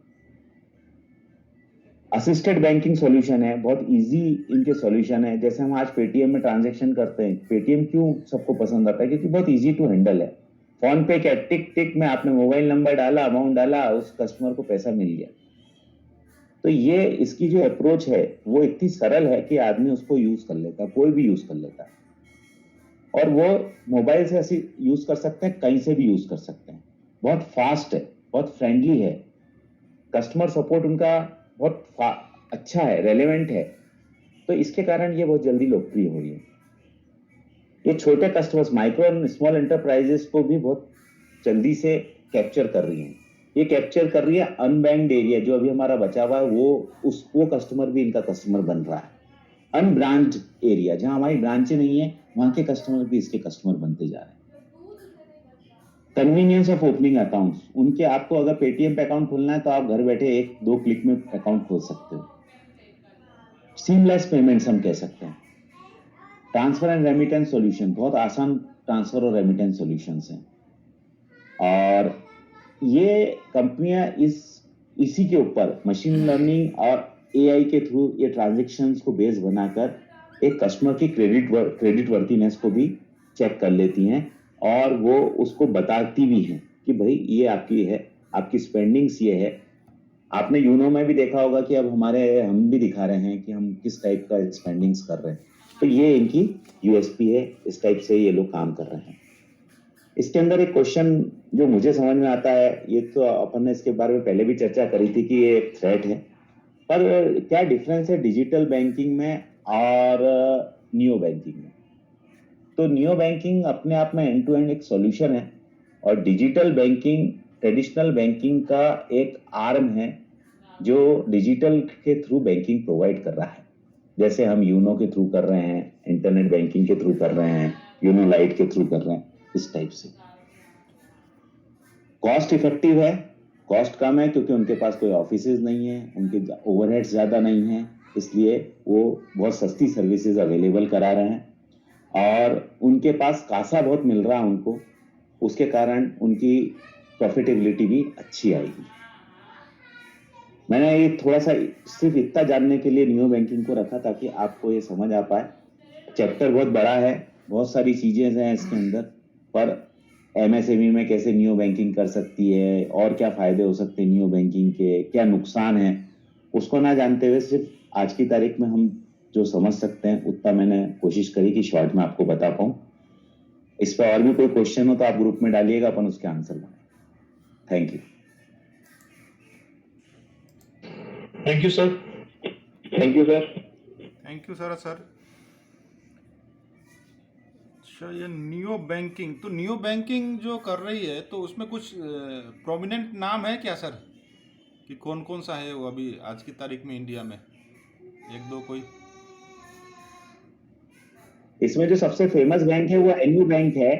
असिस्टेड बैंकिंग सॉल्यूशन है, बहुत इजी इनके सॉल्यूशन है। जैसे हम आज पेटीएम में ट्रांजैक्शन करते हैं, पेटीएम क्यों सबको पसंद आता है? क्योंकि बहुत इजी टू हैंडल है। फोन पे क्या, टिक टिक में आपने मोबाइल नंबर डाला, अमाउंट डाला, उस कस्टमर को पैसा मिल गया। तो ये इसकी जो अप्रोच है वो इतनी सरल है कि आदमी उसको यूज कर लेता है, कोई भी यूज कर लेता है। और वो मोबाइल से ऐसे यूज कर सकते हैं, कहीं से भी यूज कर सकते हैं। बहुत फास्ट है, बहुत फ्रेंडली है, कस्टमर सपोर्ट उनका अच्छा है, रेलेवेंट है। तो इसके कारण ये बहुत जल्दी लोकप्रिय हो रही है। ये छोटे customers, micro and small enterprises को भी बहुत जल्दी से कैप्चर कर रही है। ये कैप्चर कर रही है अनबैंक्ड एरिया जो अभी हमारा बचा हुआ है, वो कस्टमर भी इनका कस्टमर बन रहा है। अनब्रांच एरिया जहां हमारी ब्रांचें नहीं है, वहां के कस्टमर भी इसके कस्टमर बनते जा रहे हैं। कन्वीनियंस ऑफ ओपनिंग अकाउंट्स, उनके आपको अगर पेटीएम पे अकाउंट खोलना है तो आप घर बैठे 1-2 क्लिक में अकाउंट खोल सकते हो। सीमलेस पेमेंट्स हम कह सकते हैं। ट्रांसफर एंड रेमिटेंस सॉल्यूशन, बहुत आसान ट्रांसफर और रेमिटेंस सॉल्यूशंस हैं। और ये कंपनियां इसी के ऊपर मशीन लर्निंग और एआई के थ्रू ये ट्रांजैक्शंस को बेस बनाकर एक कस्टमर की क्रेडिट वर्दीनेस को भी चेक कर लेती हैं और वो उसको बताती भी हैं कि भाई ये आपकी है, आपकी स्पेंडिंग्स ये है। आपने यूनो में भी देखा होगा कि अब हम भी दिखा रहे हैं कि हम किस टाइप का स्पेंडिंग्स कर रहे हैं। तो ये इनकी यूएसपी है, इस टाइप से ये लोग काम कर रहे हैं। इसके अंदर एक क्वेश्चन जो मुझे समझ में आता है, ये तो अपन ने इसके बारे में पहले भी चर्चा करी थी कि ये एक थ्रेट है, पर क्या डिफरेंस है डिजिटल बैंकिंग में और नियो बैंकिंग में? तो नियो बैंकिंग अपने आप में एंड टू एंड एक सॉल्यूशन है और डिजिटल बैंकिंग ट्रेडिशनल बैंकिंग का एक आर्म है जो डिजिटल के थ्रू बैंकिंग प्रोवाइड कर रहा है। जैसे हम यूनो के थ्रू कर रहे हैं, इंटरनेट बैंकिंग के थ्रू कर रहे हैं, यूनो लाइट के थ्रू कर रहे हैं, इस टाइप से। कॉस्ट इफेक्टिव है, कॉस्ट कम है क्योंकि उनके पास कोई ऑफिसेज नहीं है, उनके ओवरहेड्स ज्यादा नहीं है, इसलिए वो बहुत सस्ती सर्विसेज अवेलेबल करा रहे हैं और उनके पास कासा बहुत मिल रहा है उनको, उसके कारण उनकी प्रॉफिटेबिलिटी भी अच्छी आएगी। मैंने ये थोड़ा सा सिर्फ इतना जानने के लिए नियो बैंकिंग को रखा ताकि आपको ये समझ आ पाए। चैप्टर बहुत बड़ा है, बहुत सारी चीजें हैं इसके अंदर, पर एमएसएमई में कैसे नियो बैंकिंग कर सकती है और क्या फायदे हो सकते हैं नियो बैंकिंग के, क्या नुकसान है, उसको ना जानते हुए सिर्फ आज की तारीख में हम जो समझ सकते हैं उतना मैंने कोशिश करी कि शॉर्ट में आपको बता पाऊं। इस पर और भी कोई क्वेश्चन हो तो आप ग्रुप में डालिएगा, अपन उसके आंसर बनाएंगे। Thank you. Thank you sir. Thank you sir. Thank you sir. अच्छा, ये नियो बैंकिंग, तो नियो बैंकिंग जो कर रही है तो उसमें कुछ प्रोमिनेंट नाम है क्या सर, कि कौन कौन सा है वो अभी आज की तारीख में इंडिया में, एक दो कोई? इसमें जो सबसे फेमस बैंक है वो एनयू बैंक है,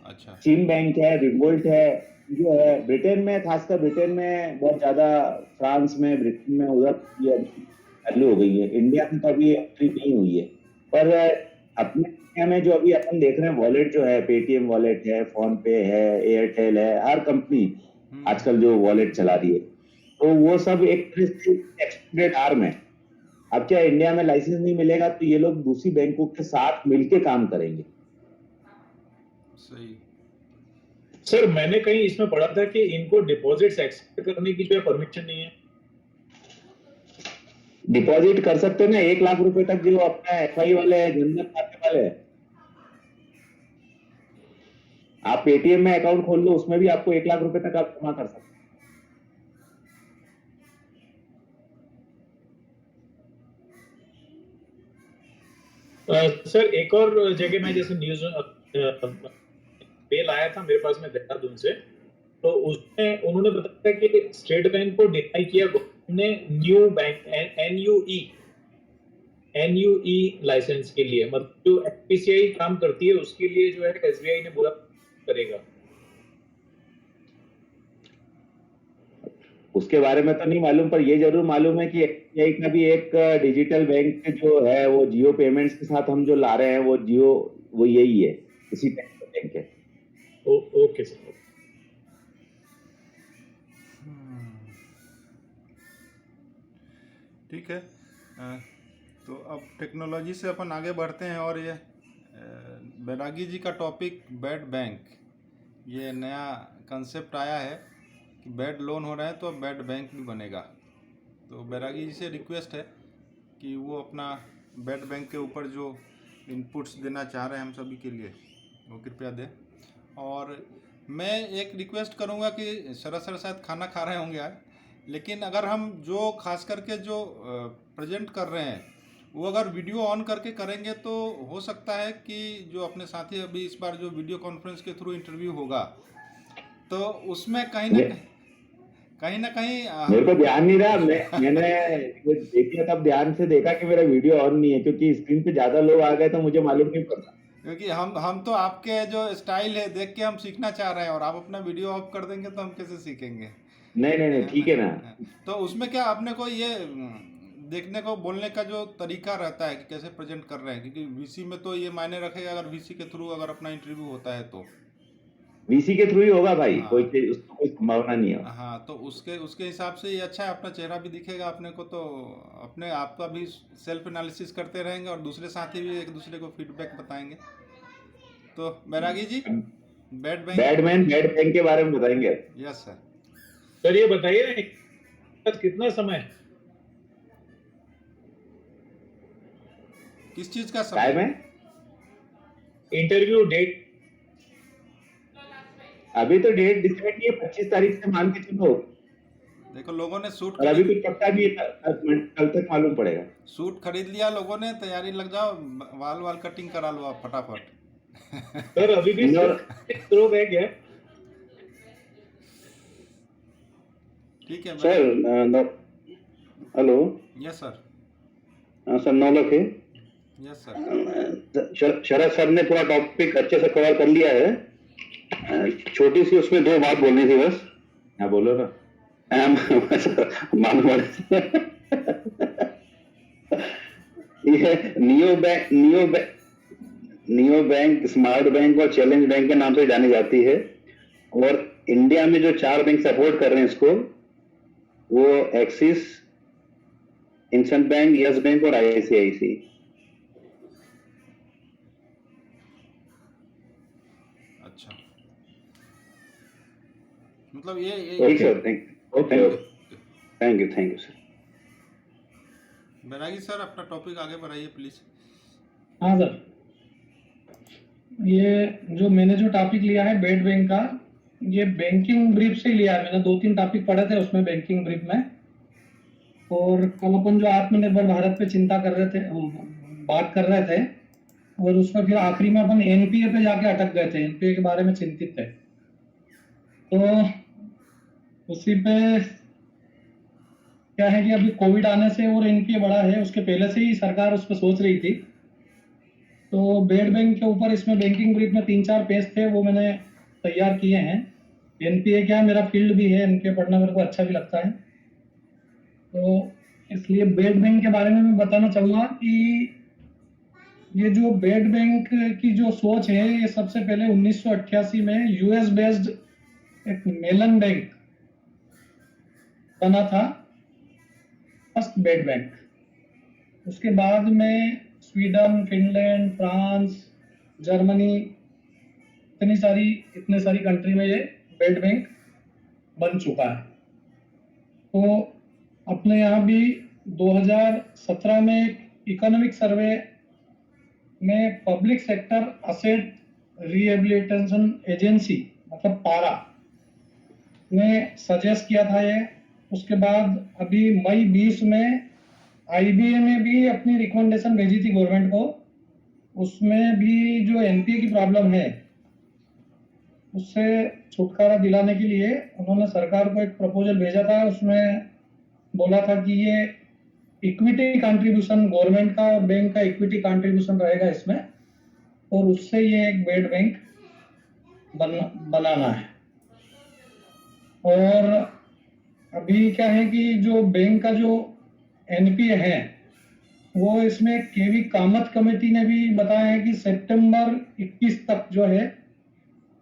अच्छा। चीन बैंक है, रिवोल्ट है, जो है ब्रिटेन में, खासकर ब्रिटेन में बहुत ज्यादा, फ्रांस में, ब्रिटेन में उधर ये चालू हो गई है। इंडिया में तो अभी एंट्री नहीं हुई है, पर अपने इंडिया में जो अभी अपन देख रहे हैं वॉलेट जो है, पेटीएम वॉलेट है, फोन पे है, एयरटेल है, हर कंपनी आजकल जो वॉलेट चला रही है, तो वो सब एक एक्सटेंडेड आर्म है। अब क्या इंडिया में लाइसेंस नहीं मिलेगा तो ये लोग दूसरी बैंकों के साथ मिलके काम करेंगे। सही। सर मैंने कहीं इसमें पढ़ा था कि इनको डिपॉजिट्स एक्सेप्ट करने की जो है परमिशन नहीं है। डिपॉजिट कर सकते हैं ना 1 लाख रुपए तक, जो अपना एफआई वाले हैं, जनधन खाते वाले हैं। आप पेटीएम में अकाउंट खोल लो, उसमें भी आपको 1 लाख रुपए तक आप जमा कर सकते हैं। सर एक और जगह में जैसे न्यूज मेल आया था मेरे पास में देहरादून से, तो उसमें उन्होंने बताया कि स्टेट बैंक को डिनाई किया ने न्यू बैंक एनयूई लाइसेंस के लिए, मतलब जो एफपीसीआई काम करती है उसके लिए जो है एसबीआई ने बुरा करेगा। उसके बारे में तो नहीं मालूम, पर ये जरूर मालूम है कि एसबीआई का भी एक डिजिटल बैंक जो है वो जियो पेमेंट्स के साथ हम जो ला रहे हैं वो जियो, वो यही है, इसी टाइप का बैंक है। Okay sir. ठीक है। तो अब टेक्नोलॉजी से अपन आगे बढ़ते हैं और ये बैरागी जी का टॉपिक बैड बैंक, ये नया कंसेप्ट आया है कि बैड लोन हो रहे हैं तो अब बैड बैंक भी बनेगा। तो बैरागी जी से रिक्वेस्ट है कि वो अपना बैड बैंक के ऊपर जो इनपुट्स देना चाह रहे हैं हम सभी के लिए, वो कृपया दें। और मैं एक रिक्वेस्ट करूंगा कि शरद सर शायद खाना खा रहे होंगे आज, लेकिन अगर हम जो खास करके जो प्रेजेंट कर रहे हैं वो अगर वीडियो ऑन करके करेंगे तो हो सकता है कि जो अपने साथी अभी इस बार जो वीडियो कॉन्फ्रेंस के थ्रू इंटरव्यू होगा तो उसमें कहीं ना कहीं मेरे को ध्यान नहीं रहा, मैंने ये देखा तब ध्यान से देखा कि मेरा वीडियो ऑन नहीं है, क्योंकि स्क्रीन पे ज्यादा लोग आ गए तो मुझे मालूम नहीं पड़ता। क्योंकि हम तो आपके जो स्टाइल है देख के हम सीखना चाह रहे हैं, और आप अपना वीडियो ऑफ कर देंगे तो हम कैसे सीखेंगे? नहीं ठीक है ना। तो उसमें क्या आपने को ये देखने को बोलने का जो तरीका रहता है कि कैसे प्रेजेंट कर रहे हैं, क्योंकि वीसी में तो ये मायने रखेगा अगर वीसी के थ्रू अगर अपना इंटरव्यू होता है तो वीसी के थ्रू ही होगा भाई। हाँ। उसको कोई संभावना नहीं है। हाँ, तो उसके हिसाब से ये अच्छा है, अपना चेहरा भी दिखेगा अपने को, तो अपने आपका भी सेल्फ एनालिसिस करते रहेंगे और दूसरे साथी भी एक दूसरे को फीडबैक बताएंगे। तो बैरागी जी, बैड बैंक के बारे में बताएंगे। Yes sir. सर ये बताइए कितना समय है? किस चीज का काय समय? में इंटरव्यू डेट अभी तो डेट डिसाइड नहीं है, 25 तारीख से मान के चलो। देखो लोगों ने सूट और अभी कुछ पक्का नहीं है, कल तक मालूम पड़ेगा। सूट खरीद लिया लोगों ने, तैयारी लग जाओ, वाल कटिंग करा लो आप फटाफट। सर अभी भी स्ट्रोक है क्या? ठीक है sir hello. Yes sir. Sir Naulakh है। Yes sir. शरद सर ने पूरा टॉपिक अच्छे से कवर कर लिया है। छोटी सी उसमें 2 बात बोलनी थी बस। हाँ बोलो ना। मालूम ये नियो बैंक स्मार्ट बैंक और चैलेंज बैंक के नाम से जानी जाती है, और इंडिया में जो 4 बैंक सपोर्ट कर रहे हैं इसको, वो axis, Indian bank, yes bank और आईसीआईसी। अच्छा, मतलब ये ठीक sir, thank you sir. Bairagi sir अपना टॉपिक आगे बढ़ाइए प्लीज। हाँ सर, ये जो मैंने जो टॉपिक लिया है बेड बैंक का, ये बैंकिंग ब्रीफ से लिया है। मैंने 2-3 टॉपिक पढ़े थे उसमें बैंकिंग ब्रीफ में, और कल अपन जो आत्मनिर्भर भारत पे चिंता कर रहे थे, बात कर रहे थे, और उसमें फिर आखिरी में अपन एनपीए पे जाके अटक गए थे, एनपीए के बारे में चिंतित थे। तो उसी पे क्या है कि अभी कोविड आने से और एनपीए बढ़ा है, उसके पहले से ही सरकार उस पर सोच रही थी। तो बेड बैंक के ऊपर इसमें बैंकिंग ब्रीफ में 3-4 पेज थे, वो मैंने तैयार किए हैं। एनपीए क्या है, मेरा फील्ड भी है, एनपीए पढ़ना मेरे को अच्छा भी लगता है, तो इसलिए बेड बैंक के बारे में मैं बताना चाहूँगा कि ये जो बेड बैंक की जो सोच है, ये सबसे पहले 1988 में यूएस बेस्ड एक मेलन बैंक बना था, फर्स्ट बेड बैंक। उसके बाद में स्वीडन, फिनलैंड, फ्रांस, जर्मनी, इतने सारी कंट्री में ये बेड बैंक बन चुका है। तो अपने यहाँ भी 2017 में एक इकोनॉमिक सर्वे में public sector asset rehabilitation agency मतलब पारा ने सजेस्ट किया था ये। उसके बाद अभी मई 20 में आईबीए ने भी अपनी रिकमेंडेशन भेजी थी गवर्नमेंट को। उसमें भी जो एनपीए की प्रॉब्लम है उससे छुटकारा दिलाने के लिए उन्होंने सरकार को एक प्रपोजल भेजा था। उसमें बोला था कि ये इक्विटी कंट्रीब्यूशन गवर्नमेंट का और बैंक का इक्विटी कंट्रीब्यूशन रहेगा इसमें, और उससे ये एक बेड बैंक बनाना है। और अभी क्या है कि जो बैंक का जो एनपीए है वो इसमें केवी कामत कमेटी ने भी बताया है कि सितंबर 21 तक जो है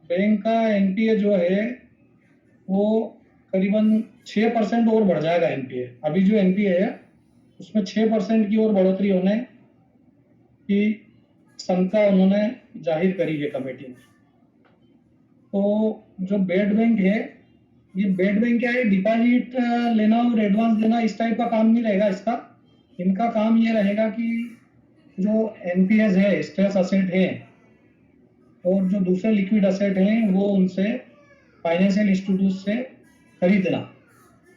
बैंक का एनपीए जो है वो करीबन 6% और बढ़ जाएगा। एनपीए अभी जो एनपीए है उसमें 6% की और बढ़ोतरी होने की क्षमता उन्होंने जाहिर करी है कमेटी ने। तो जो बेड बैंक है, ये बेड बैंक क्या है, डिपॉजिट लेना और एडवांस देना इस टाइप का काम नहीं रहेगा इसका। इनका काम ये रहेगा कि जो एनपीएस है, स्ट्रेस असेट है, और जो दूसरे लिक्विड असेट हैं वो उनसे फाइनेंशियल इंस्टीट्यूट से खरीदना,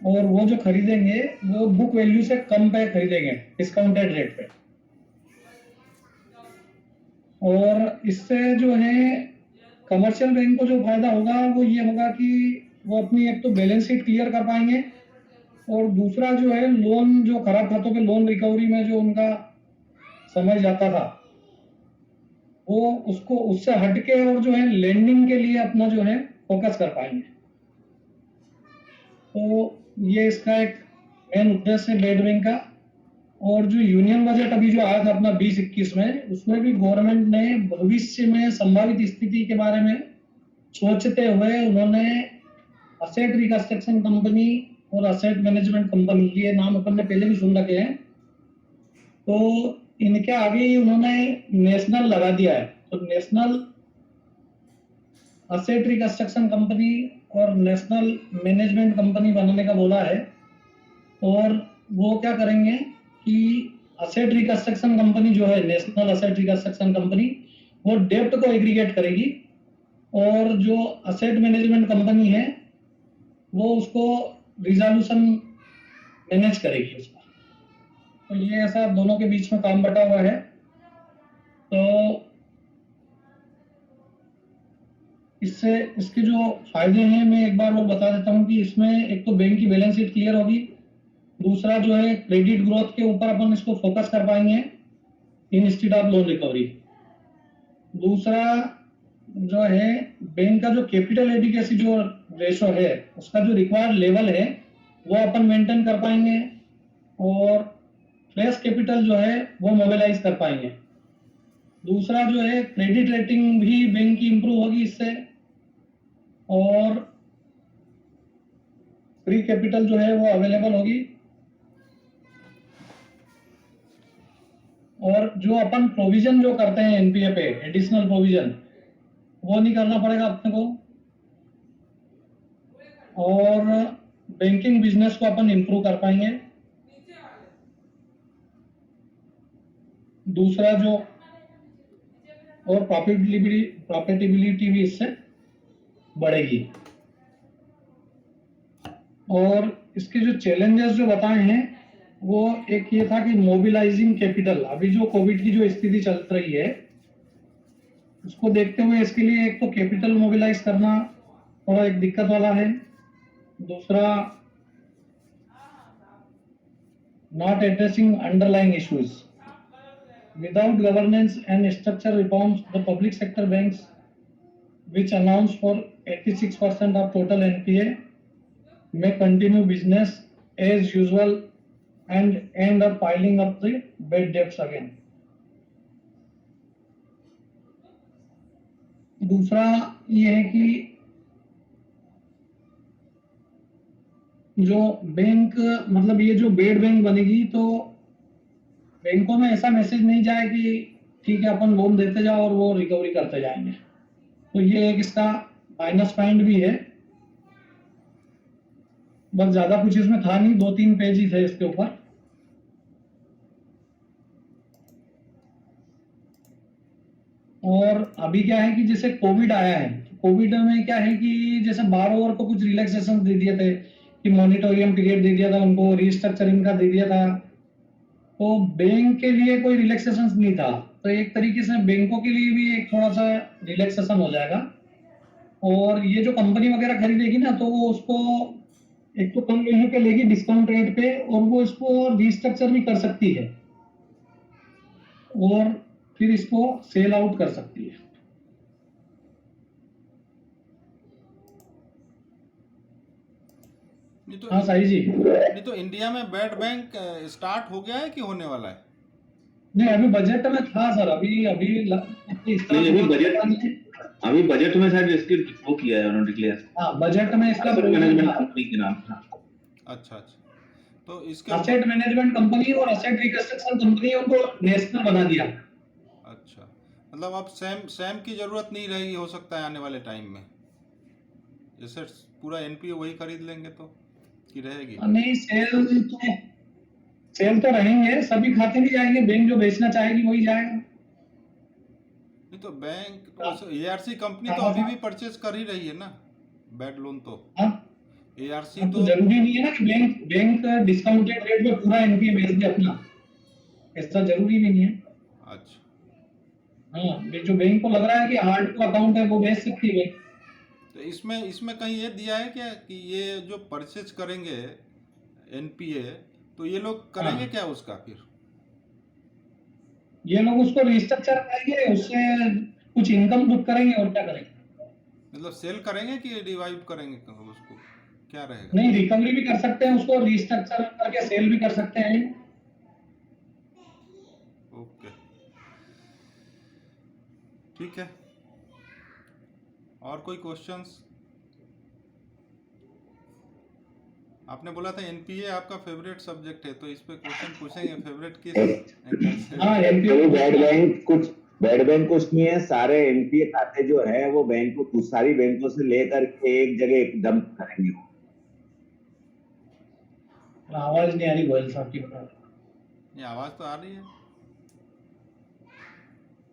और वो जो खरीदेंगे वो बुक वैल्यू से कम पे खरीदेंगे, डिस्काउंटेड रेट पे। और इससे जो है कमर्शियल बैंक को जो फायदा होगा वो ये होगा कि वो अपनी एक तो बैलेंस शीट क्लियर कर पाएंगे, और दूसरा जो है लोन, जो खराब खातों पे लोन रिकवरी में जो उनका समय जाता था वो उसको उससे हटके और जो है लेंडिंग के लिए अपना जो है फोकस कर पाएंगे। तो ये इसका एक मेन उद्देश्य है बेड बैंक का। और जो यूनियन बजट अभी जो आया था अपना 2021 में, उसमें भी गवर्नमेंट ने भविष्य में संभावित स्थिति के बारे में सोचते हुए उन्होंने असेट रिकंस्ट्रक्शन कंपनी और असेट मैनेजमेंट कंपनी, ये नाम अपन ने पहले भी सुन रखे हैं, तो इनके आगे ही उन्होंने नेशनल लगा दिया है। तो नेशनल असेट रिकंस्ट्रक्शन कंपनी और नेशनल मैनेजमेंट कंपनी बनाने का बोला है। और वो क्या करेंगे कि असेट रिकंस्ट्रक्शन कंपनी जो है, नेशनल असेट रिकंस्ट्रक्शन कंपनी, वो डेप्ट को एग्रीगेट करेगी, और जो असेट मैनेजमेंट कंपनी है वो उसको रिजोल्यूशन मैनेज करेगी उसका। तो ये ऐसा दोनों के बीच में काम बटा हुआ है। तो इससे इसके जो फायदे हैं मैं एक बार और बता देता हूँ कि इसमें एक तो बैंक की बैलेंस शीट क्लियर होगी, दूसरा जो है क्रेडिट ग्रोथ के ऊपर अपन इसको फोकस कर पाएंगे इंस्टेड ऑफ लोन रिकवरी। दूसरा जो है बैंक का जो कैपिटल एडिक्वेसी जो रेशो है, उसका जो रिक्वायर्ड लेवल है वो अपन मेंटेन कर पाएंगे, और फ्रेश कैपिटल जो है वो मोबिलाइज कर पाएंगे। दूसरा जो है क्रेडिट रेटिंग भी बैंक की इंप्रूव होगी इससे, और फ्री कैपिटल जो है वो अवेलेबल होगी। और जो अपन प्रोविजन जो करते हैं एनपीए पे, एडिशनल प्रोविजन, वो नहीं करना पड़ेगा अपने को, और बैंकिंग बिजनेस को अपन इंप्रूव कर पाएंगे। दूसरा जो और प्रॉफिटेबिलिटी भी इससे बढ़ेगी। और इसके जो चैलेंजेस जो बताए हैं वो एक ये था कि मोबिलाइजिंग कैपिटल, अभी जो कोविड की जो स्थिति चल रही है उसको देखते हुए इसके लिए एक तो कैपिटल मोबिलाइज करना थोड़ा एक दिक्कत वाला है। दूसरा, not addressing underlying issues without governance and structure reforms, the public sector banks, which accounts for 86% of total NPA, may continue business as usual and end up piling up the bad debts again. दूसरा ये है कि जो बैंक, मतलब ये जो बेड बैंक बनेगी तो बैंकों में ऐसा मैसेज नहीं जाए कि ठीक है अपन लोन देते जाओ और वो रिकवरी करते जाएंगे। तो ये एक इसका माइनस पॉइंट भी है। बस ज्यादा कुछ इसमें था नहीं, 2-3 पेज ही थे इसके ऊपर। और अभी क्या है कि जैसे कोविड आया है, कोविड में क्या है कि जैसे बारोवर को कुछ रिलैक्सेशन दे दिए थे, कि मॉनिटोरियम पीरियड दे दिया था उनको, रिस्ट्रक्चरिंग का दे दिया था, तो बैंक के लिए कोई रिलैक्सेशन नहीं था। तो एक तरीके से बैंकों के लिए भी एक थोड़ा सा रिलैक्सेशन हो जाएगा। और ये जो कंपनी वगैरह खरीदेगी ना, तो वो उसको एक तो कम वैल्यू पे लेगी डिस्काउंट रेट पे, और वो इसको रिस्ट्रक्चर भी कर सकती है और फिर इसको सेल आउट कर सकती है। हाँ साई जी। नहीं तो इंडिया में बेड बैंक स्टार्ट हो गया है कि होने वाला है? नहीं, अभी बजट में था सर, अभी अभी बजट में शायद इसकी वो किया है उन्होंने डिक्लेयर। हाँ, बजट में इसका मैनेजमेंट कंपनी के नाम। अच्छा, तो इसके असेट मैनेजमेंट कंपनी और असेट रिकंस्ट्रक्शन कंपनी को नेशनल बना दिया। अच्छा, मतलब अब सैम की जरूरत नहीं रहेगी, हो सकता है आने वाले टाइम में, जैसे पूरा एनपीए वही खरीद लेंगे तो, कि रहेगी? नहीं, सेल तो रहेंगे, सभी खाते नहीं जाएंगे, बैंक जो बेचना चाहेगी वही जाएगा। नहीं तो बैंक तो एआरसी कंपनी तो अभी भी परचेज कर ही रही है ना बैड लोन तो। हाँ, एआरसी तो तो जरूरी नहीं है ना कि बैंक डिस्काउंटेड रेट में पूरा एनपीए बेच दे अपना, ऐसा जरूरी नहीं है। अच्छा, हाँ, जो बैंक को लग रहा है कि हार्ड टू अकाउंट है वो बेच सकती है बैंक। तो इसमें कहीं ये दिया है क्या कि ये जो परचेज करेंगे एनपीए तो ये लोग करेंगे हाँ। क्या उसका फिर? ये लोग उसको रिस्ट्रक्चर करेंगे, उससे कुछ इनकम बुक करेंगे और क्या करेंगे। मतलब सेल करेंगे कि रिवाइव करेंगे उसको, क्या रहेगा? नहीं, रिकवरी भी कर सकते हैं, उसको रिस्ट्रक्चर करके सेल भी कर सकते हैं। ओके, ठीक है। और कोई क्वेश्चंस? आपने बोला था एनपीए आपका फेवरेट सब्जेक्ट है, तो इस पे क्वेश्चन पूछेंगे फेवरेट किस एंगल से? हाँ, कोई बैड बैंक कुछ नहीं है। सारे एनपीए खाते जो है वो बैंक को सारी बैंकों से लेकर के एक जगह एक डंप करेंगे वो। आवाज नहीं आ रही गोयल साहब की। ये आवाज तो आ रही है।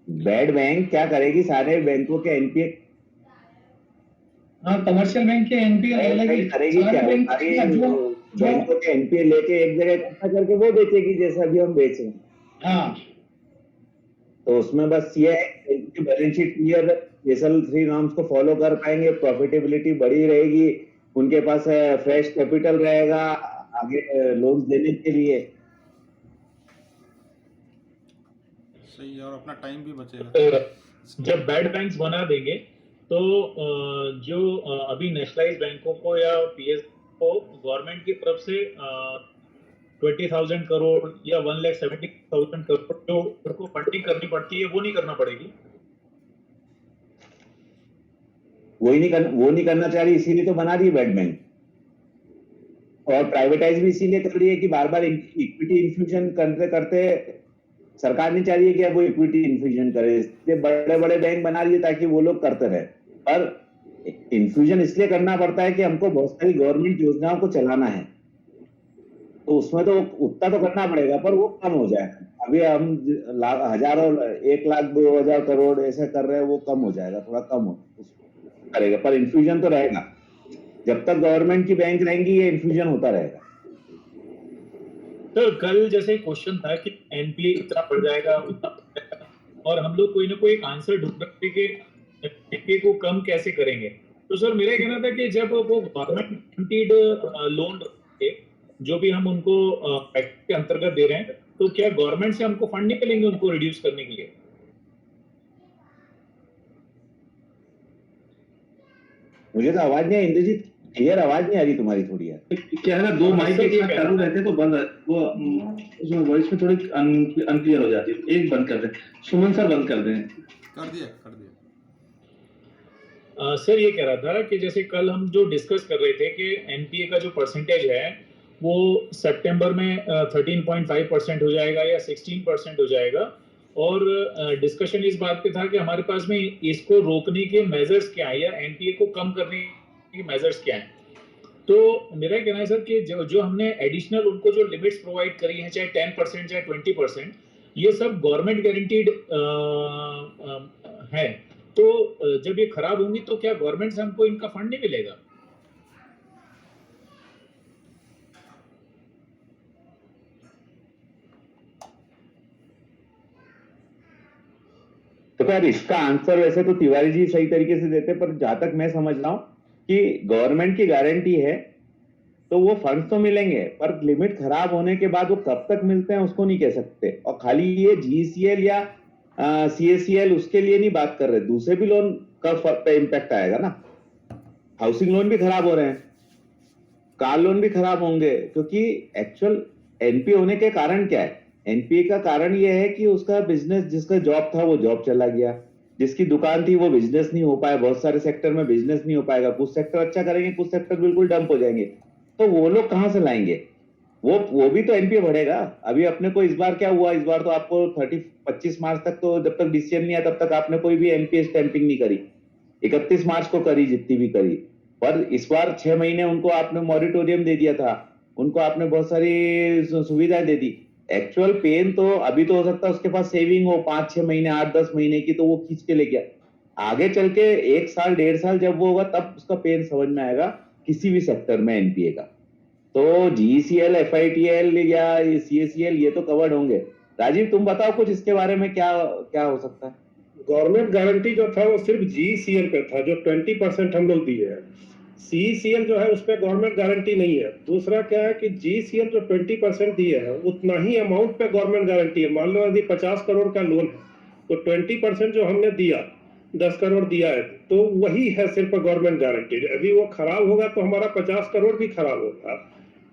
बैड बैंक क्या करेगी, सारे बैंकों के एनपीए हाँ, कमर्शियल बैंक के एनपीए लेगी, करेगी क्या, सारे बैंक सारी जो बैंकों के एनपीए लेके एक जगह इकट्ठा करके वो बेचेगी, जैसे अभी हम बेच रहे हैं। हाँ, तो उसमें बस ये है कि balance sheet clear, Basel 3 norms को फॉलो कर पाएंगे, प्रॉफिटेबिलिटी बढ़ी रहेगी, उनके पास फ्रेश कैपिटल रहेगा आगे लोन देने के लिए। सही है, और अपना टाइम भी बचेगा। जब बैड बैंक्स बना देंगे तो जो अभी नेशनलाइज बैंकों को या पीएस को गवर्नमेंट की तरफ से 20,000 करोड़ या 1,70,000 करोड़ जो उनको फंडिंग करनी पड़ती है वो नहीं करना पड़ेगी। वो नहीं करना चाह रही, इसीलिए तो बना रही है बैड बैंक। और प्राइवेटाइज भी इसीलिए कर रही है कि बार बार इक्विटी इन्फ्यूजन करते करते सरकार नहीं चाह रही है कि अब वो इक्विटी इन्फ्यूजन करे, इसलिए बड़े बड़े बैंक बना रही है ताकि वो लोग करते रहे। पर इन्फ्यूजन इसलिए करना पड़ता है कि हमको बहुत सारी गवर्नमेंट योजनाओं को चलाना है, तो उसमें तो उतना तो करना पड़ेगा, पर वो कम हो जाएगा। अभी हम हजारों 1,00,000 2,000 करोड़ ऐसे कर रहे हैं, वो कम हो जाएगा, थोड़ा कम हो करेगा, पर इन्फ्यूजन तो रहेगा। जब तक गवर्नमेंट की बैंक रहेंगी ये इन्फ्यूजन होता रहेगा। तो कल जैसे क्वेश्चन था कि एनपीए इतना बढ़ जाएगा उतना बढ़ जाएगा, और हम लोग कोई ना कोई आंसर ढूंढ रहे थे कि एनपीए को कम कैसे करेंगे। तो सर मेरा कहना था कि जब वो गवर्नमेंट गारंटीड लोन जो भी हम उनको पैकेज के अंतर्गत दे रहे हैं, तो क्या गवर्नमेंट से हमको फंड निकलेंगे उनको रिड्यूस करने के लिए? मुझे तो आवाज नहीं आई इंद्रजीत, क्लियर आवाज नहीं आ रही तुम्हारी थोड़ी यार। क्या है ना, दो माइक एक साथ चालू रहते हैं तो बंद वो उसमें वॉइस में थोड़ी अनक्लियर हो जाती है। एक बंद कर दें, सुमन सर बंद कर दें। कर दिया। सर ये कह रहा था कि जैसे कल हम जो डिस्कस कर रहे थे कि एनपीए का जो परसेंटेज है वो सितंबर में 13.5% हो जाएगा या 16% हो जाएगा, और डिस्कशन इस बात पे था कि हमारे पास में इसको रोकने के मेजर्स क्या है या एनपीए को कम करने के मेजर्स क्या है। तो मेरा कहना है सर कि जो हमने एडिशनल उनको जो लिमिट्स प्रोवाइड करी हैं, चाहे 10% चाहे 20%, ये सब गवर्नमेंट गारंटीड है। तो जब ये खराब होंगी तो क्या गवर्नमेंट से हमको इनका फंड नहीं मिलेगा? तो यार इसका आंसर वैसे तो तिवारी जी सही तरीके से देते, पर जहां तक मैं समझ रहा हूं कि गवर्नमेंट की गारंटी है तो वो फंड तो मिलेंगे, पर लिमिट खराब होने के बाद वो कब तक मिलते हैं उसको नहीं कह सकते। और खाली ये जीसीएल या सीएसीएल उसके लिए नहीं बात कर रहे, दूसरे भी लोन का पे इम्पैक्ट आएगा ना। हाउसिंग लोन भी खराब हो रहे हैं, कार लोन भी खराब होंगे, क्योंकि एक्चुअल एनपीए होने के कारण क्या है, एनपीए का कारण यह है कि उसका बिजनेस, जिसका जॉब था वो जॉब चला गया, जिसकी दुकान थी वो बिजनेस नहीं हो पाया। बहुत सारे सेक्टर में बिजनेस नहीं हो पाएगा, कुछ सेक्टर अच्छा करेंगे, कुछ सेक्टर बिल्कुल डंप हो जाएंगे, तो वो लोग कहां से लाएंगे? वो भी तो एनपीए बढ़ेगा। अभी अपने को इस बार क्या हुआ, इस बार तो आपको 25 मार्च तक तो जब तक डिसीजन नहीं आया तब तक आपने कोई भी एनपीए स्टैंपिंग नहीं करी, 31 मार्च को करी जितनी भी करी। पर इस बार 6 महीने उनको आपने मॉरिटोरियम दे दिया था, उनको आपने बहुत सारी सुविधाएं दे दी। एक्चुअल पेन तो अभी तो हो सकता है उसके पास सेविंग हो 5-6 महीने 8-10 महीने की, तो वो खींच के लेके आगे चल के 1 साल 1.5 साल जब वो होगा तब उसका पेन समझ में आएगा किसी भी सेक्टर में एनपीए का। तो जीसीएल, एफआईटीएल या सीएसीएल ये तो कवर्ड होंगे। राजीव तुम बताओ कुछ इसके बारे में, क्या क्या हो सकता है? गवर्नमेंट गारंटी जो था वो सिर्फ जीसीएल पे था, जो 20% हम लोग दिए हैं। सीसीएल जो है उस पर गवर्नमेंट गारंटी नहीं है। दूसरा क्या है कि जीसीएल जो 20% दिए हैं उतना ही अमाउंट पे गवर्नमेंट गारंटी है। मान लो यदि 50 करोड़ का लोन है तो 20% जो हमने दिया 10 करोड़ दिया है तो वही है सिर्फ गवर्नमेंट गारंटी। यदि वो खराब होगा तो हमारा 50 करोड़ भी खराब होगा।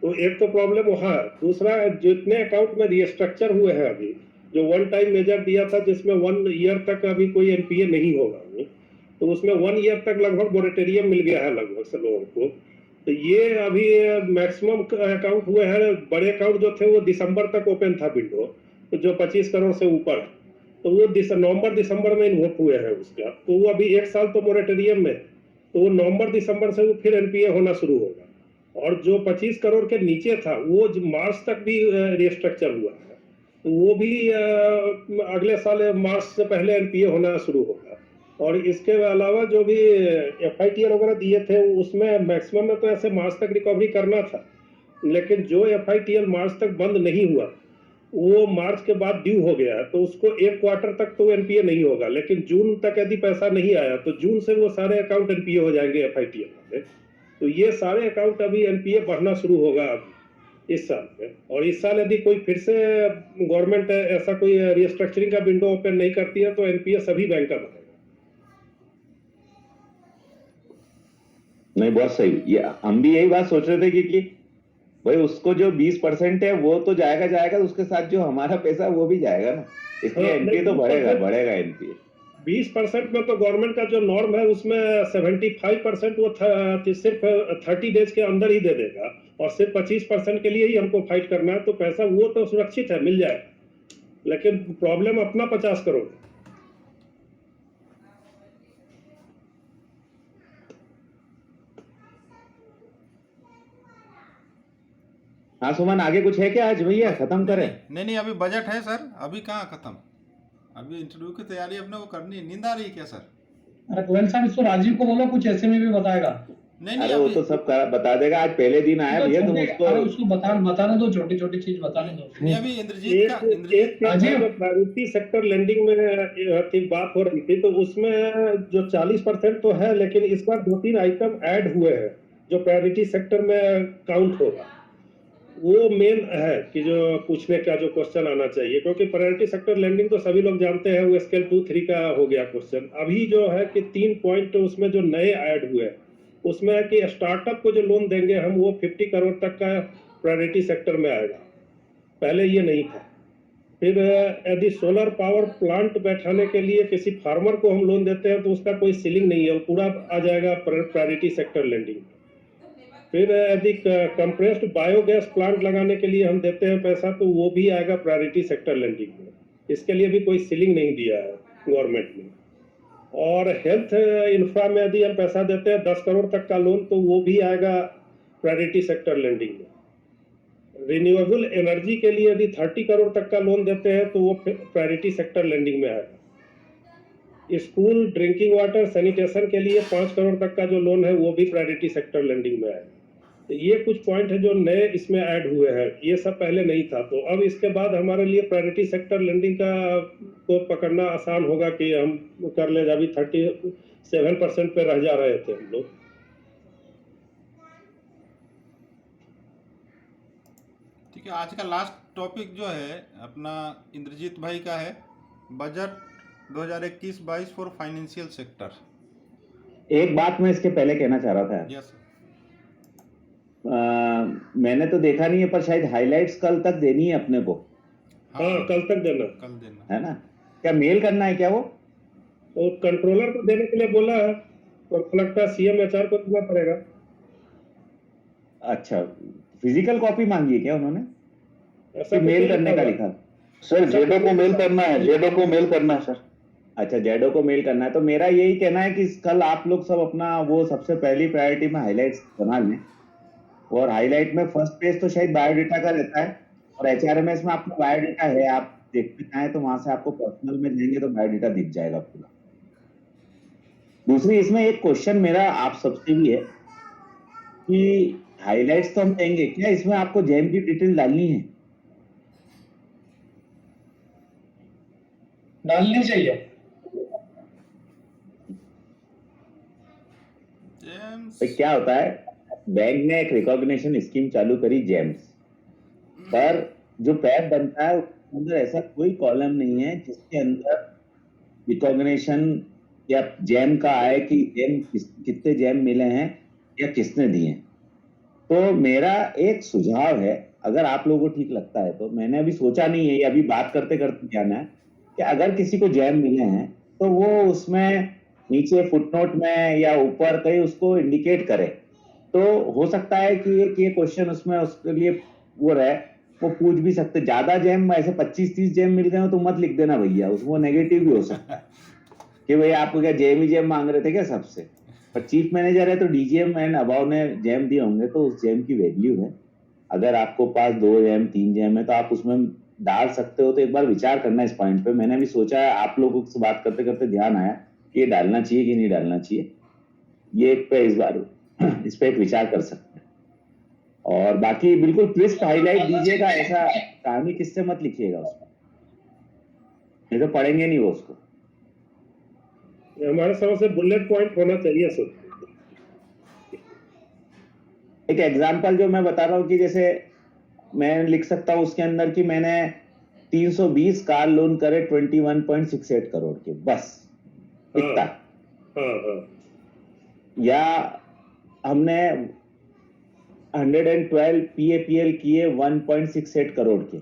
तो एक तो प्रॉब्लम वहाँ है। दूसरा जितने अकाउंट में रिस्ट्रक्चर हुए हैं अभी, जो वन टाइम मेजर दिया था जिसमें 1 ईयर तक अभी कोई एनपीए नहीं होगा, तो उसमें 1 ईयर तक लगभग मोरेटोरियम मिल गया है लगभग से लोगों को। तो ये अभी मैक्सिमम अकाउंट हुए हैं। बड़े अकाउंट जो थे वो दिसंबर तक ओपन था विंडो, तो जो 25 करोड़ से ऊपर है तो वो नवंबर दिसंबर में इन्वोक हुए हैं उसका। तो वो अभी 1 साल तो मोरेटोरियम में, तो वो नवंबर दिसंबर से वो फिर एनपीए होना शुरू होगा। और जो 25 करोड़ के नीचे था वो मार्च तक भी रिस्ट्रक्चर हुआ है, तो वो भी अगले साल मार्च से पहले एनपीए होना शुरू होगा। और इसके अलावा जो भी एफआईटीएल वगैरह दिए थे उसमें मैक्सिमम में तो ऐसे मार्च तक रिकवरी करना था, लेकिन जो एफआईटीएल मार्च तक बंद नहीं हुआ वो मार्च के बाद ड्यू हो गया, तो उसको 1 क्वार्टर तक तो एनपीए नहीं होगा। लेकिन जून तक यदि पैसा नहीं आया तो जून से वो सारे अकाउंट एनपीए हो जाएंगे एफआईटीएल वाले। तो ये सारे अकाउंट अभी एनपीए बढ़ना शुरू होगा अभी इस साल में। और इस साल यदि कोई फिर से गवर्नमेंट ऐसा कोई रिस्ट्रक्चरिंग का विंडो ओपन नहीं करती है तो एनपीए सभी बैंक का बढ़ेगा। नहीं, बहुत सही। ये हम भी यही बात सोच रहे थे कि भाई उसको जो 20% है वो तो जाएगा, उसके साथ जो हमारा पैसा है वो भी जाएगा ना, इसलिए एनपीए तो बढ़ेगा एनपीए। 20% में तो गवर्नमेंट का जो नॉर्म है उसमें 75% वो सिर्फ 30 डेज के अंदर ही दे देगा, और सिर्फ 25% के लिए ही हमको फाइट करना है। तो पैसा वो तो सुरक्षित है, मिल जाएगा, लेकिन प्रॉब्लम अपना 50 करोड़। हाँ सुमन, आगे कुछ है क्या आज भैया? खत्म करें? नहीं, अभी बजट है सर, अभी कहाँ खत्म, अभी इंटरव्यू की तैयारी अपने को करनी है। नींद आ रही है क्या सर? अरे गोयल साहब, इसको राजीव को बोलो कुछ ऐसे में भी बताएगा। नहीं अरे वो तो सब बता देगा। आज पहले दिन आया भैया, तुम उसको बताने दो, छोटी छोटी चीज बताने दो। नहीं, अभी इंद्रजीत का प्राइवेटी सेक्टर लेंडिंग में बात हो रही थी, तो उसमें जो 40% तो है, लेकिन इस बार 2-3 आइटम ऐड हुए हैं जो प्रायोरिटी सेक्टर में काउंट होगा। वो मेन है कि जो पूछने का जो क्वेश्चन आना चाहिए, क्योंकि प्रायोरिटी सेक्टर लेंडिंग तो सभी लोग जानते हैं, वो स्केल 2-3 का हो गया क्वेश्चन। अभी जो है कि 3 पॉइंट उसमें जो नए ऐड हुए उसमें है कि स्टार्टअप को जो लोन देंगे हम, वो 50 करोड़ तक का प्रायोरिटी सेक्टर में आएगा, पहले ये नहीं था। फिर यदि सोलर पावर प्लांट बैठाने के लिए किसी फार्मर को हम लोन देते हैं तो उसका कोई सीलिंग नहीं है, वो पूरा आ जाएगा प्रायोरिटी सेक्टर लेंडिंग। फिर यदि कंप्रेस्ड बायोगैस प्लांट लगाने के लिए हम देते हैं पैसा तो वो भी आएगा प्रायोरिटी सेक्टर लेंडिंग में, इसके लिए भी कोई सीलिंग नहीं दिया है गवर्नमेंट ने। और हेल्थ इंफ्रा में यदि हम पैसा देते हैं 10 करोड़ तक का लोन तो वो भी आएगा प्रायोरिटी सेक्टर लेंडिंग में। रिन्यूएबल एनर्जी के लिए यदि 30 करोड़ तक का लोन देते हैं तो वो प्रायोरिटी सेक्टर लेंडिंग में आएगा। स्कूल ड्रिंकिंग वाटर सैनिटेशन के लिए 5 करोड़ तक का जो लोन है वो भी प्रायोरिटी सेक्टर लेंडिंग में आएगा। तो ये कुछ पॉइंट है जो नए इसमें ऐड हुए हैं, ये सब पहले नहीं था। तो अब इसके बाद हमारे लिए प्रायोरिटी सेक्टर लेंडिंग का को पकड़ना आसान होगा कि हम कर ले। अभी 37% पे रह जा रहे थे हम लोग। ठीक है, आज का लास्ट टॉपिक जो है अपना इंद्रजीत भाई का है, बजट 2021-22 फॉर फाइनेंशियल सेक्टर। एक बात मैं इसके पहले कहना चाह रहा था। यस। मैंने तो देखा नहीं है, पर शायद हाइलाइट्स कल तक देनी है अपने को। हाँ, कल तक देना, कल देना है ना? क्या मेल करना है क्या? वो कंट्रोलर को देने के लिए बोला है, तो लगता है सीएम एचआर को देना पड़ेगा। अच्छा, फिजिकल कॉपी मांगी है क्या उन्होंने? ऐसा मेल करने का लिखा? सर जेडो को मेल करना है, जेडो को मेल करना है सर। अच्छा, जेडो को मेल करना है। तो मेरा यही कहना है कि कल आप लोग सब अपना वो सबसे पहली प्रायोरिटी में हाइलाइट्स बना लें, और हाईलाइट में फर्स्ट पेज तो शायद बायोडेटा का रहता है, और HRMS में आपका बायोडाटा है, आप देखना चाहें तो वहां से आपको पर्सनल में जाएंगे तो बायोडाटा दिख जाएगा पूरा। दूसरी इसमें एक क्वेश्चन मेरा आप सबसे भी है कि हाइलाइट्स तो हम देंगे, क्या इसमें आपको जेम की डिटेल डालनी है? डालनी चाहिए। जेम्स तो क्या होता है, बैंक ने एक रिकॉग्निशन स्कीम चालू करी जेम्स पर, जो पैप बनता है उसके अंदर ऐसा कोई कॉलम नहीं है जिसके अंदर रिकॉग्निशन या जेम का आए कि जेम कितने जेम मिले हैं या किसने दिए। तो मेरा एक सुझाव है, अगर आप लोगों को ठीक लगता है तो, मैंने अभी सोचा नहीं है, ये अभी बात करते करते जाना है कि अगर किसी को जेम मिले हैं तो वो उसमें नीचे फुटनोट में या ऊपर कहीं उसको इंडिकेट करे, तो हो सकता है कि ये क्वेश्चन उसमें उसके लिए वो रहे, वो पूछ भी सकते। ज्यादा जेम ऐसे 25-30 जेम मिल गए हो तो मत लिख देना भैया, उसमें नेगेटिव भी हो सकता है कि भाई आपको क्या जेम ही जेम मांग रहे थे क्या सबसे। पर चीफ मैनेजर है तो डीजीएम एंड अबाव ने जेम दिए होंगे तो उस जेम की वैल्यू है। अगर आपको पास 2 जेम 3 जेम है तो आप उसमें डाल सकते हो, तो एक बार विचार करना इस पॉइंट पे। मैंने भी सोचा है, आप लोगों से बात करते करते ध्यान आया कि ये डालना चाहिए कि नहीं डालना चाहिए, ये एक पे इस बार इस पे एक विचार कर सकते हैं। और बाकी बिल्कुल ट्विस्ट हाईलाइट दीजिएगा, ऐसा कहानी किससे मत लिखिएगा उसमें, नहीं तो पढ़ेंगे नहीं वो उसको। हमारे समझ से बुलेट पॉइंट होना चाहिए सर। एक एग्जांपल जो मैं बता रहा हूँ कि जैसे मैं लिख सकता हूँ उसके अंदर कि मैंने 320 कार लोन करे 21.68 करोड़ के, बस इतना। हाँ। या हमने 112 PAPL किए 1.68 करोड़ के,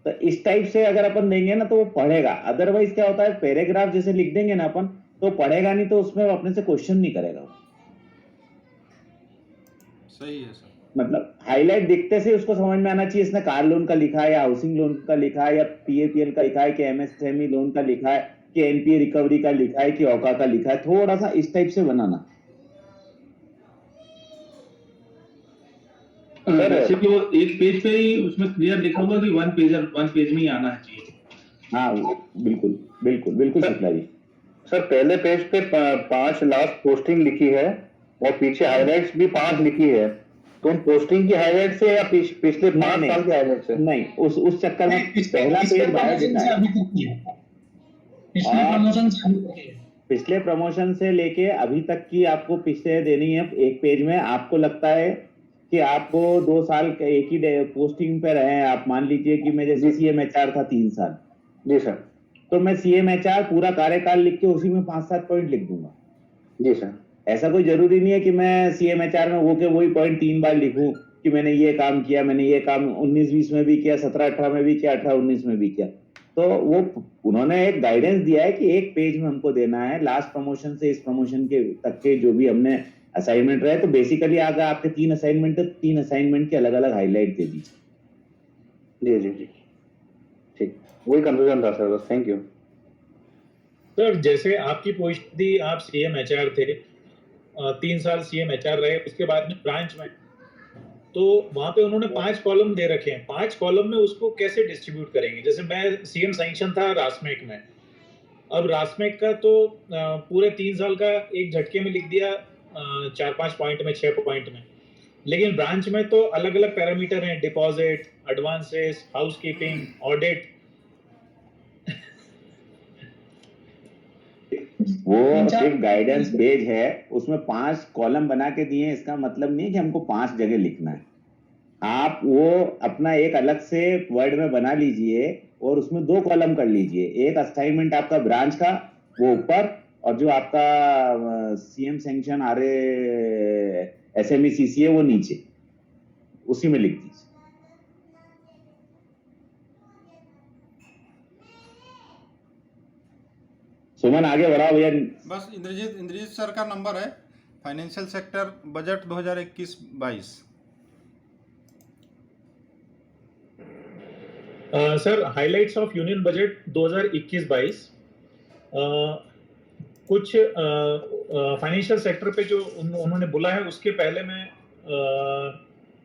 तो इस टाइप से अगर अपन देंगे ना तो वो पढ़ेगा। अदरवाइज क्या होता है, पैराग्राफ जैसे लिख देंगे ना अपन तो पढ़ेगा नहीं, तो उसमें अपने से क्वेश्चन नहीं करेगा। सही है सर। मतलब हाईलाइट दिखते से उसको समझ में आना चाहिए इसने कार लोन का लिखा है या हाउसिंग लोन का लिखा है या PAPL का लिखा है कि MSME लोन का लिखा है कि NPA रिकवरी का लिखा है कि औका का लिखा है, थोड़ा सा इस टाइप से बनाना। वैसे तो एक पेज पे ही उसमें क्लियर लिखा होगा कि वन पेज में ही आना चाहिए। हाँ बिल्कुल बिल्कुल बिल्कुल शुक्ला जी। सर पहले पेज पे 5 लास्ट पोस्टिंग लिखी है और पीछे हाइलाइट्स भी 5 लिखी है, तो उन पोस्टिंग की हाइलाइट से या पिछले 5 साल के हाइलाइट से? नहीं, उस चक्कर में पहला पेज बायोडाटा है। पिछले प्रमोशन से लेके अभी तक की आपको पिछले देनी है एक पेज में। आपको लगता है कि आपको 2 साल एक ही पोस्टिंग पे रहे हैं, आप मान लीजिए कि मैं जैसे CMHR था 3 साल। जी सर। तो मैं CMHR पूरा कार्यकाल लिख के उसी में 5-7 पॉइंट लिख दूंगा। जी सर। ऐसा कोई जरूरी नहीं है कि मैं CMHR में वही पॉइंट 3 बार लिखूं कि मैंने ये काम किया, मैंने ये काम 19-20 में भी किया, 17-18 में भी किया, 18-19 में भी किया। तो वो उन्होंने एक गाइडेंस दिया है कि एक पेज में हमको देना है, लास्ट प्रमोशन से इस प्रमोशन के तक के जो भी हमने असाइनमेंट रहे। तो बेसिकली अगर आपके 3 असाइनमेंट है, 3 असाइनमेंट के अलग अलग हाईलाइट दे दीजिए। जी ठीक, वही कंफ्यूजन था सर, बस। Thank you sir. जैसे आपकी पोजीशन थी, आप CMHR थे, 3 साल CMHR रहे, उसके बाद में ब्रांच में, तो वहां पे उन्होंने 5 कॉलम दे रखे हैं। 5 कॉलम में उसको कैसे डिस्ट्रीब्यूट करेंगे? जैसे मैं CM सैंक्शन था रासमेक में, अब रासमेक का तो पूरे 3 साल का एक झटके में लिख दिया, 4-5 पॉइंट में, 6 पॉइंट में। लेकिन ब्रांच में तो अलग अलग पैरामीटर हैं, डिपॉजिट, एडवांसेस, हाउसकीपिंग, ऑडिट। वो सिर्फ गाइडेंस पेज है, उसमें 5 कॉलम बना के दिए हैं। इसका मतलब नहीं है कि हमको 5 जगह लिखना है। आप वो अपना एक अलग से वर्ड में बना लीजिए और उसमें 2 कॉलम कर लीजिए। एक असाइनमेंट आपका ब्रांच का वो ऊपर, और जो आपका CM sanction RA SME CCA वो नीचे, उसी में लिख दीजिए। सुमन आगे बढ़ाओ भैया। बस इंद्रजीत सर का नंबर है, financial sector budget 2021-22। Sir highlights of union budget 2021-22, कुछ फाइनेंशियल सेक्टर पे जो उन्होंने बोला है, उसके पहले मैं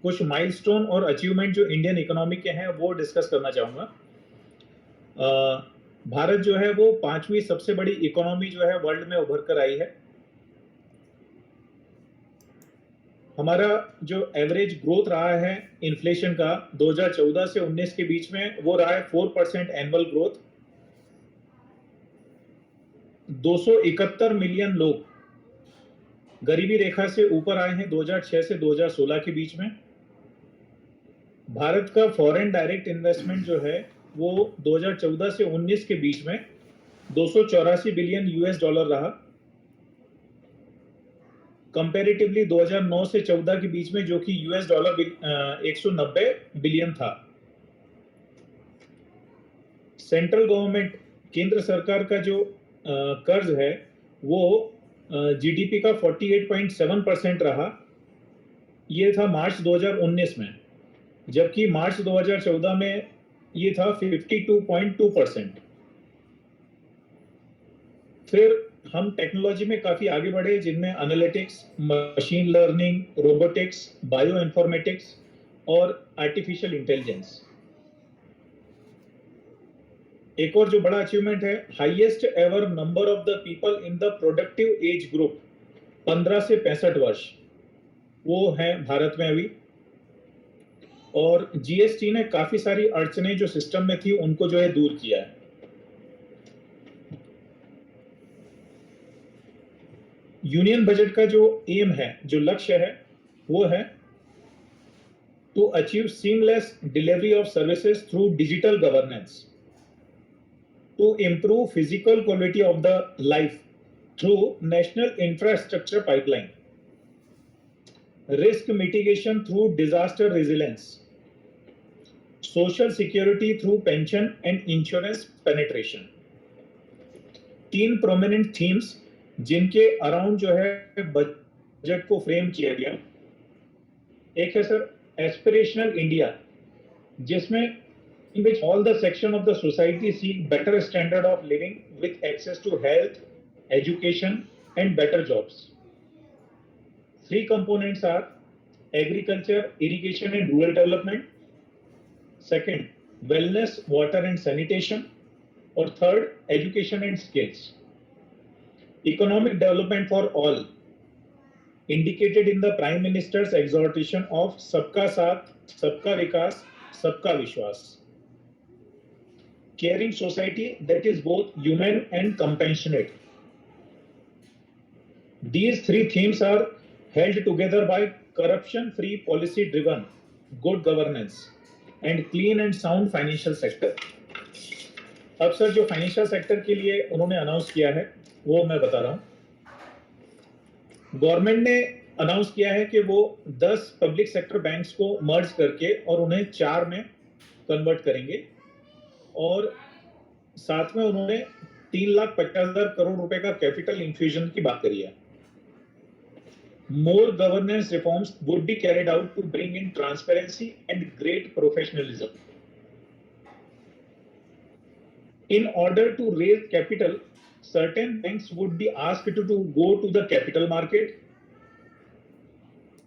कुछ माइलस्टोन और अचीवमेंट जो इंडियन इकोनॉमी के हैं वो डिस्कस करना चाहूँगा। भारत जो है वो 5वीं सबसे बड़ी इकोनॉमी जो है वर्ल्ड में उभर कर आई है। हमारा जो एवरेज ग्रोथ रहा है इन्फ्लेशन का 2014 से 19 के बीच में वो रहा है 4% एनुअल ग्रोथ। 271 मिलियन लोग गरीबी रेखा से ऊपर आए हैं 2006 से 2016 के बीच में। भारत का फॉरेन डायरेक्ट इन्वेस्टमेंट जो है वो 2014 से 19 के बीच में 284 बिलियन यूएस डॉलर रहा। कंपैरेटिवली 2009 से 14 के बीच में जो कि यूएस डॉलर 190 बिलियन था। सेंट्रल गवर्नमेंट केंद्र सरकार का जो कर्ज है वो जीडीपी का 48.7% रहा। ये था मार्च 2019 में, जबकि मार्च 2014 में ये था 52.2%। फिर हम टेक्नोलॉजी में काफी आगे बढ़े, जिनमें analytics, machine learning, robotics, bio informatics और आर्टिफिशियल इंटेलिजेंस। एक और जो बड़ा अचीवमेंट है, highest ever number of the people in the productive age group 15 से 65 वर्ष, वो है भारत में अभी। और जीएसटी ने काफी सारी अड़चनें जो सिस्टम में थी उनको जो है दूर किया है। यूनियन बजट का जो एम है, जो लक्ष्य है, वो है to achieve seamless delivery of services through digital governance, to improve physical quality of the life through national infrastructure pipeline, risk mitigation through disaster resilience, social security through pension and insurance penetration। 3 prominent themes जिनके अराउंड जो है बजट को फ्रेम किया गया। एक है सर एस्पिरेशनल इंडिया, जिसमें in which all the section of the society seek better standard of living with access to health, education and better jobs. 3 components are agriculture, irrigation and rural development. Second, wellness, water and sanitation. Or third, education and skills. Economic development for all, indicated in the Prime Minister's exhortation of Sabka Saath, Sabka Vikas, Sabka Vishwas. Caring society that is both human and compassionate. These 3 themes are held together by corruption-free, policy-driven, good governance and clean and sound financial sector. अब सर जो फाइनेंशियल सेक्टर के लिए उन्होंने अनाउंस किया है वो मैं बता रहा हूँ। गवर्नमेंट ने अनाउंस किया है कि वो 10 पब्लिक सेक्टर बैंक्स को मर्ज करके और उन्हें 4 में कन्वर्ट करेंगे, और साथ में उन्होंने 3,50,000 करोड़ रुपए का कैपिटल इन्फ्यूजन की बात करी है। More governance reforms would be carried out to bring in transparency and great professionalism. In order to raise capital, certain banks would be asked to go to the capital market.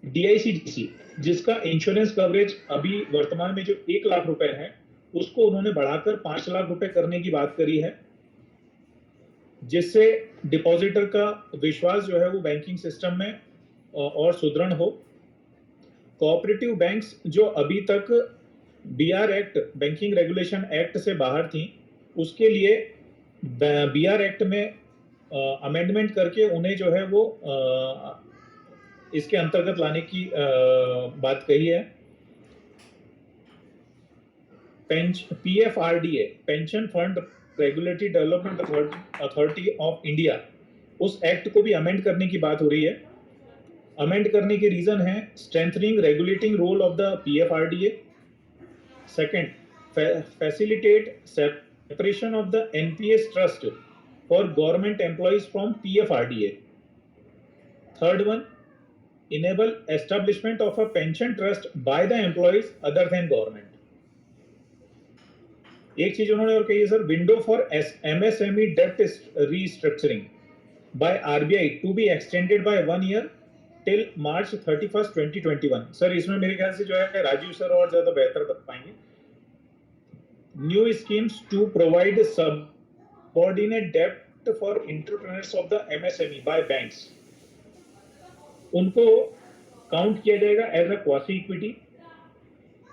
DICGC, जिसका इंश्योरेंस कवरेज अभी वर्तमान में जो 1 लाख रुपए है, उसको उन्होंने बढ़ाकर 5 लाख रुपए करने की बात करी है, जिससे डिपॉजिटर का विश्वास जो है वो बैंकिंग सिस्टम में और सुदृढ़ हो। कोऑपरेटिव बैंक्स जो अभी तक BR act, banking regulation act से बाहर थी, उसके लिए बीआर एक्ट में अमेंडमेंट करके उन्हें जो है वो इसके अंतर्गत लाने की बात कही है। PFRDA, pension fund regulatory development authority of India, उस एक्ट को भी अमेंड करने की बात हो रही है। अमेंड करने के रीजन है strengthening regulating role of the PFRDA। Second, facilitate separation of the NPS trust for government employees from PFRDA। Third one, enable establishment of a pension trust by the employees other than government। एक चीज उन्होंने और कही है सर, विंडो फॉर MSME डेप्ट restructuring by RBI to be extended by 1 year till March 31, 2021। Sir इसमें मेरे ख्याल से जो है राजीव सर और ज्यादा बेहतर बता पाएंगे। New schemes to provide subordinate डेब्ट for entrepreneurs of the MSME by banks, उनको काउंट किया जाएगा as a quasi equity,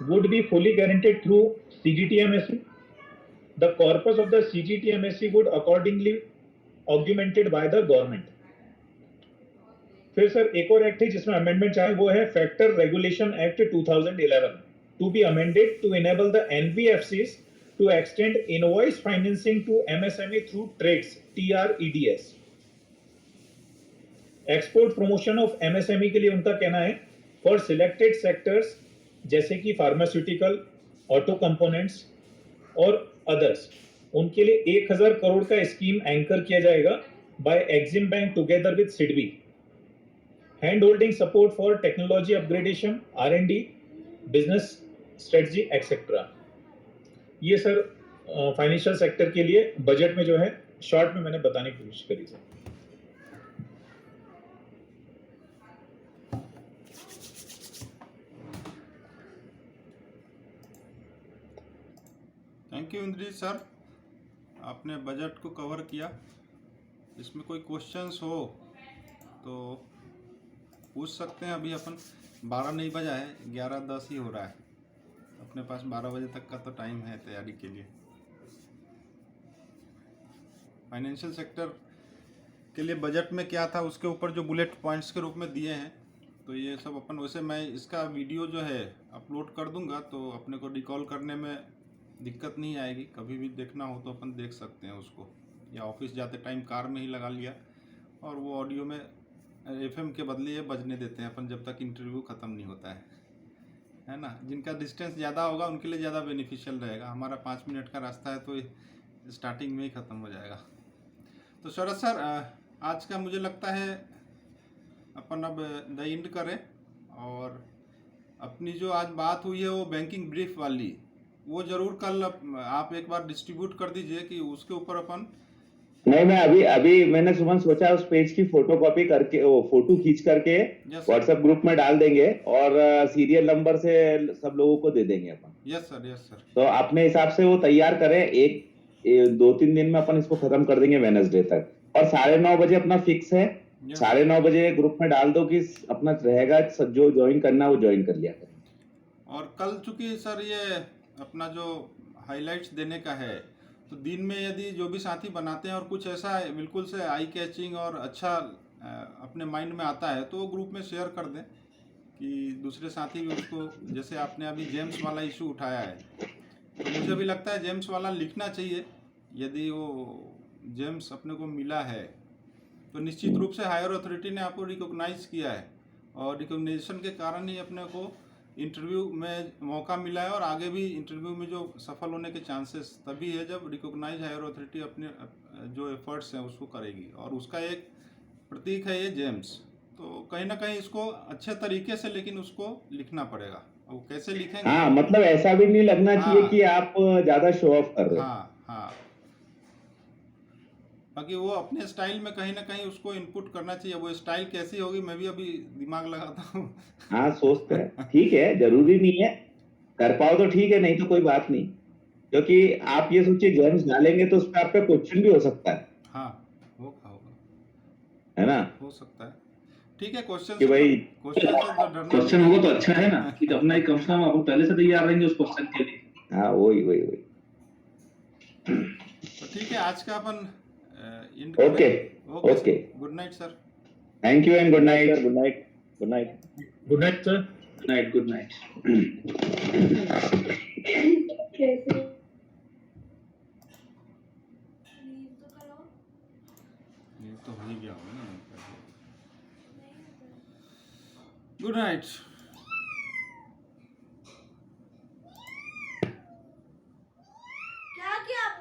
would be fully guaranteed through CGTMSE. The corpus of the CGTMSE would accordingly augmented by the government. फिर सर एक और एक्ट है जिसमें अमेंडमेंट चाहे, वो है factor regulation act 2011 to be amended to enable the NBFCs to extend invoice financing to MSME through trades TREDS. Export promotion of MSME के लिए उनका कहना है फॉर सिलेक्टेड सेक्टर्स जैसे कि फार्मास्यूटिकल, ऑटो कंपोनेंट्स और अदर्स, उनके लिए 1000 करोड़ का स्कीम एंकर किया जाएगा by EXIM bank together with SIDBI. Hand holding support for technology upgradation, R&D, business strategy etcetera. ये सर फाइनेंशियल सेक्टर के लिए बजट में जो है शॉर्ट में मैंने बताने की कोशिश करी sir. Thank you Indrajeet sir, आपने बजट को कवर किया। इसमें कोई क्वेश्चंस हो तो पूछ सकते हैं। अभी अपन 12 नहीं बजा है, 11:10 ही हो रहा है, अपने पास 12 बजे तक का तो टाइम है तैयारी के लिए। फाइनेंशियल सेक्टर के लिए बजट में क्या था उसके ऊपर जो बुलेट पॉइंट्स के रूप में दिए हैं, तो ये सब अपन, वैसे मैं इसका वीडियो जो है अपलोड कर दूंगा तो अपने को रिकॉल करने में दिक्कत नहीं आएगी। कभी भी देखना हो तो अपन देख सकते हैं उसको, या ऑफिस जाते टाइम कार में ही लगा लिया और वो ऑडियो में FM के बदले ये बजने देते हैं अपन जब तक इंटरव्यू ख़त्म नहीं होता है ना। जिनका डिस्टेंस ज़्यादा होगा उनके लिए ज़्यादा बेनिफिशियल रहेगा। हमारा 5 मिनट का रास्ता है तो स्टार्टिंग में ही ख़त्म हो जाएगा। तो शरद सर, आज का मुझे लगता है अपन अब द एंड करें, और अपनी जो आज बात हुई है वो बैंकिंग ब्रीफ वाली, वो जरूर कल आप एक बार डिस्ट्रीब्यूट कर दीजिए कि उसके ऊपर अपन। नहीं, मैं अभी मैंने सुमन सोचा उस पेज की फोटो कॉपी करके, वो फोटो खींच करके व्हाट्सएप ग्रुप में डाल देंगे और सीरियल नंबर से सब लोगों को दे देंगे अपन। Yes sir. तो अपने हिसाब से वो तैयार करें, 2-3 दिन में अपन इसको खत्म कर देंगे वेडनेसडे तक। और 9:30 बजे अपना फिक्स है, 9:30 बजे ग्रुप में डाल दो कि अपना रहेगा, जो ज्वाइन करना वो ज्वाइन कर लिया करें। और कल चूंकि सर ये अपना जो हाइलाइट्स देने का है, तो दिन में यदि जो भी साथी बनाते हैं और कुछ ऐसा बिल्कुल से आई कैचिंग और अच्छा अपने माइंड में आता है तो वो ग्रुप में शेयर कर दें कि दूसरे साथी भी उसको, जैसे आपने अभी जेम्स वाला इशू उठाया है, तो मुझे भी लगता है जेम्स वाला लिखना चाहिए। यदि वो जेम्स अपने को मिला है तो निश्चित रूप से हायर अथॉरिटी ने आपको रिकॉग्नाइज किया है, और रिकॉग्निशन के कारण ही अपने को इंटरव्यू में मौका मिला है, और आगे भी इंटरव्यू में जो सफल होने के चांसेस तभी है जब रिकॉग्नाइज हायर अथॉरिटी अपने जो एफर्ट्स हैं उसको करेगी, और उसका एक प्रतीक है ये जेम्स। तो कहीं ना कहीं इसको अच्छे तरीके से लेकिन उसको लिखना पड़ेगा। वो कैसे लिखेंगे? हाँ, मतलब ऐसा भी नहीं लगना चाहिए कि आप ज्यादा शो ऑफ कर रहे हो। हाँ, बाकी वो अपने स्टाइल में कहीं ना कहीं उसको इनपुट करना चाहिए। वो स्टाइल कैसी होगी मैं भी अभी दिमाग लगाता हूँ। हाँ, सोचते हैं, ठीक है, जरूरी नहीं है, कर पाओ तो ठीक है, नहीं तो कोई बात नहीं। क्योंकि आप ये सोचिए जेम्स डालेंगे तो उस पर आप पे क्वेश्चन भी हो सकता है। हाँ, होगा, है ना, हो सकता है। ठीक है, क्वेश्चन कि भाई क्वेश्चन होगा तो अच्छा है ना, कि अपना एक कम से कम अपन पहले से तैयार रहेंगे उस क्वेश्चन के लिए। हाँ, वही। तो ठीक है, आज का अपन okay, good night sir. Thank you and good night. Good night sir. Good night. ये तो हो ही गया होगा ना। Good night.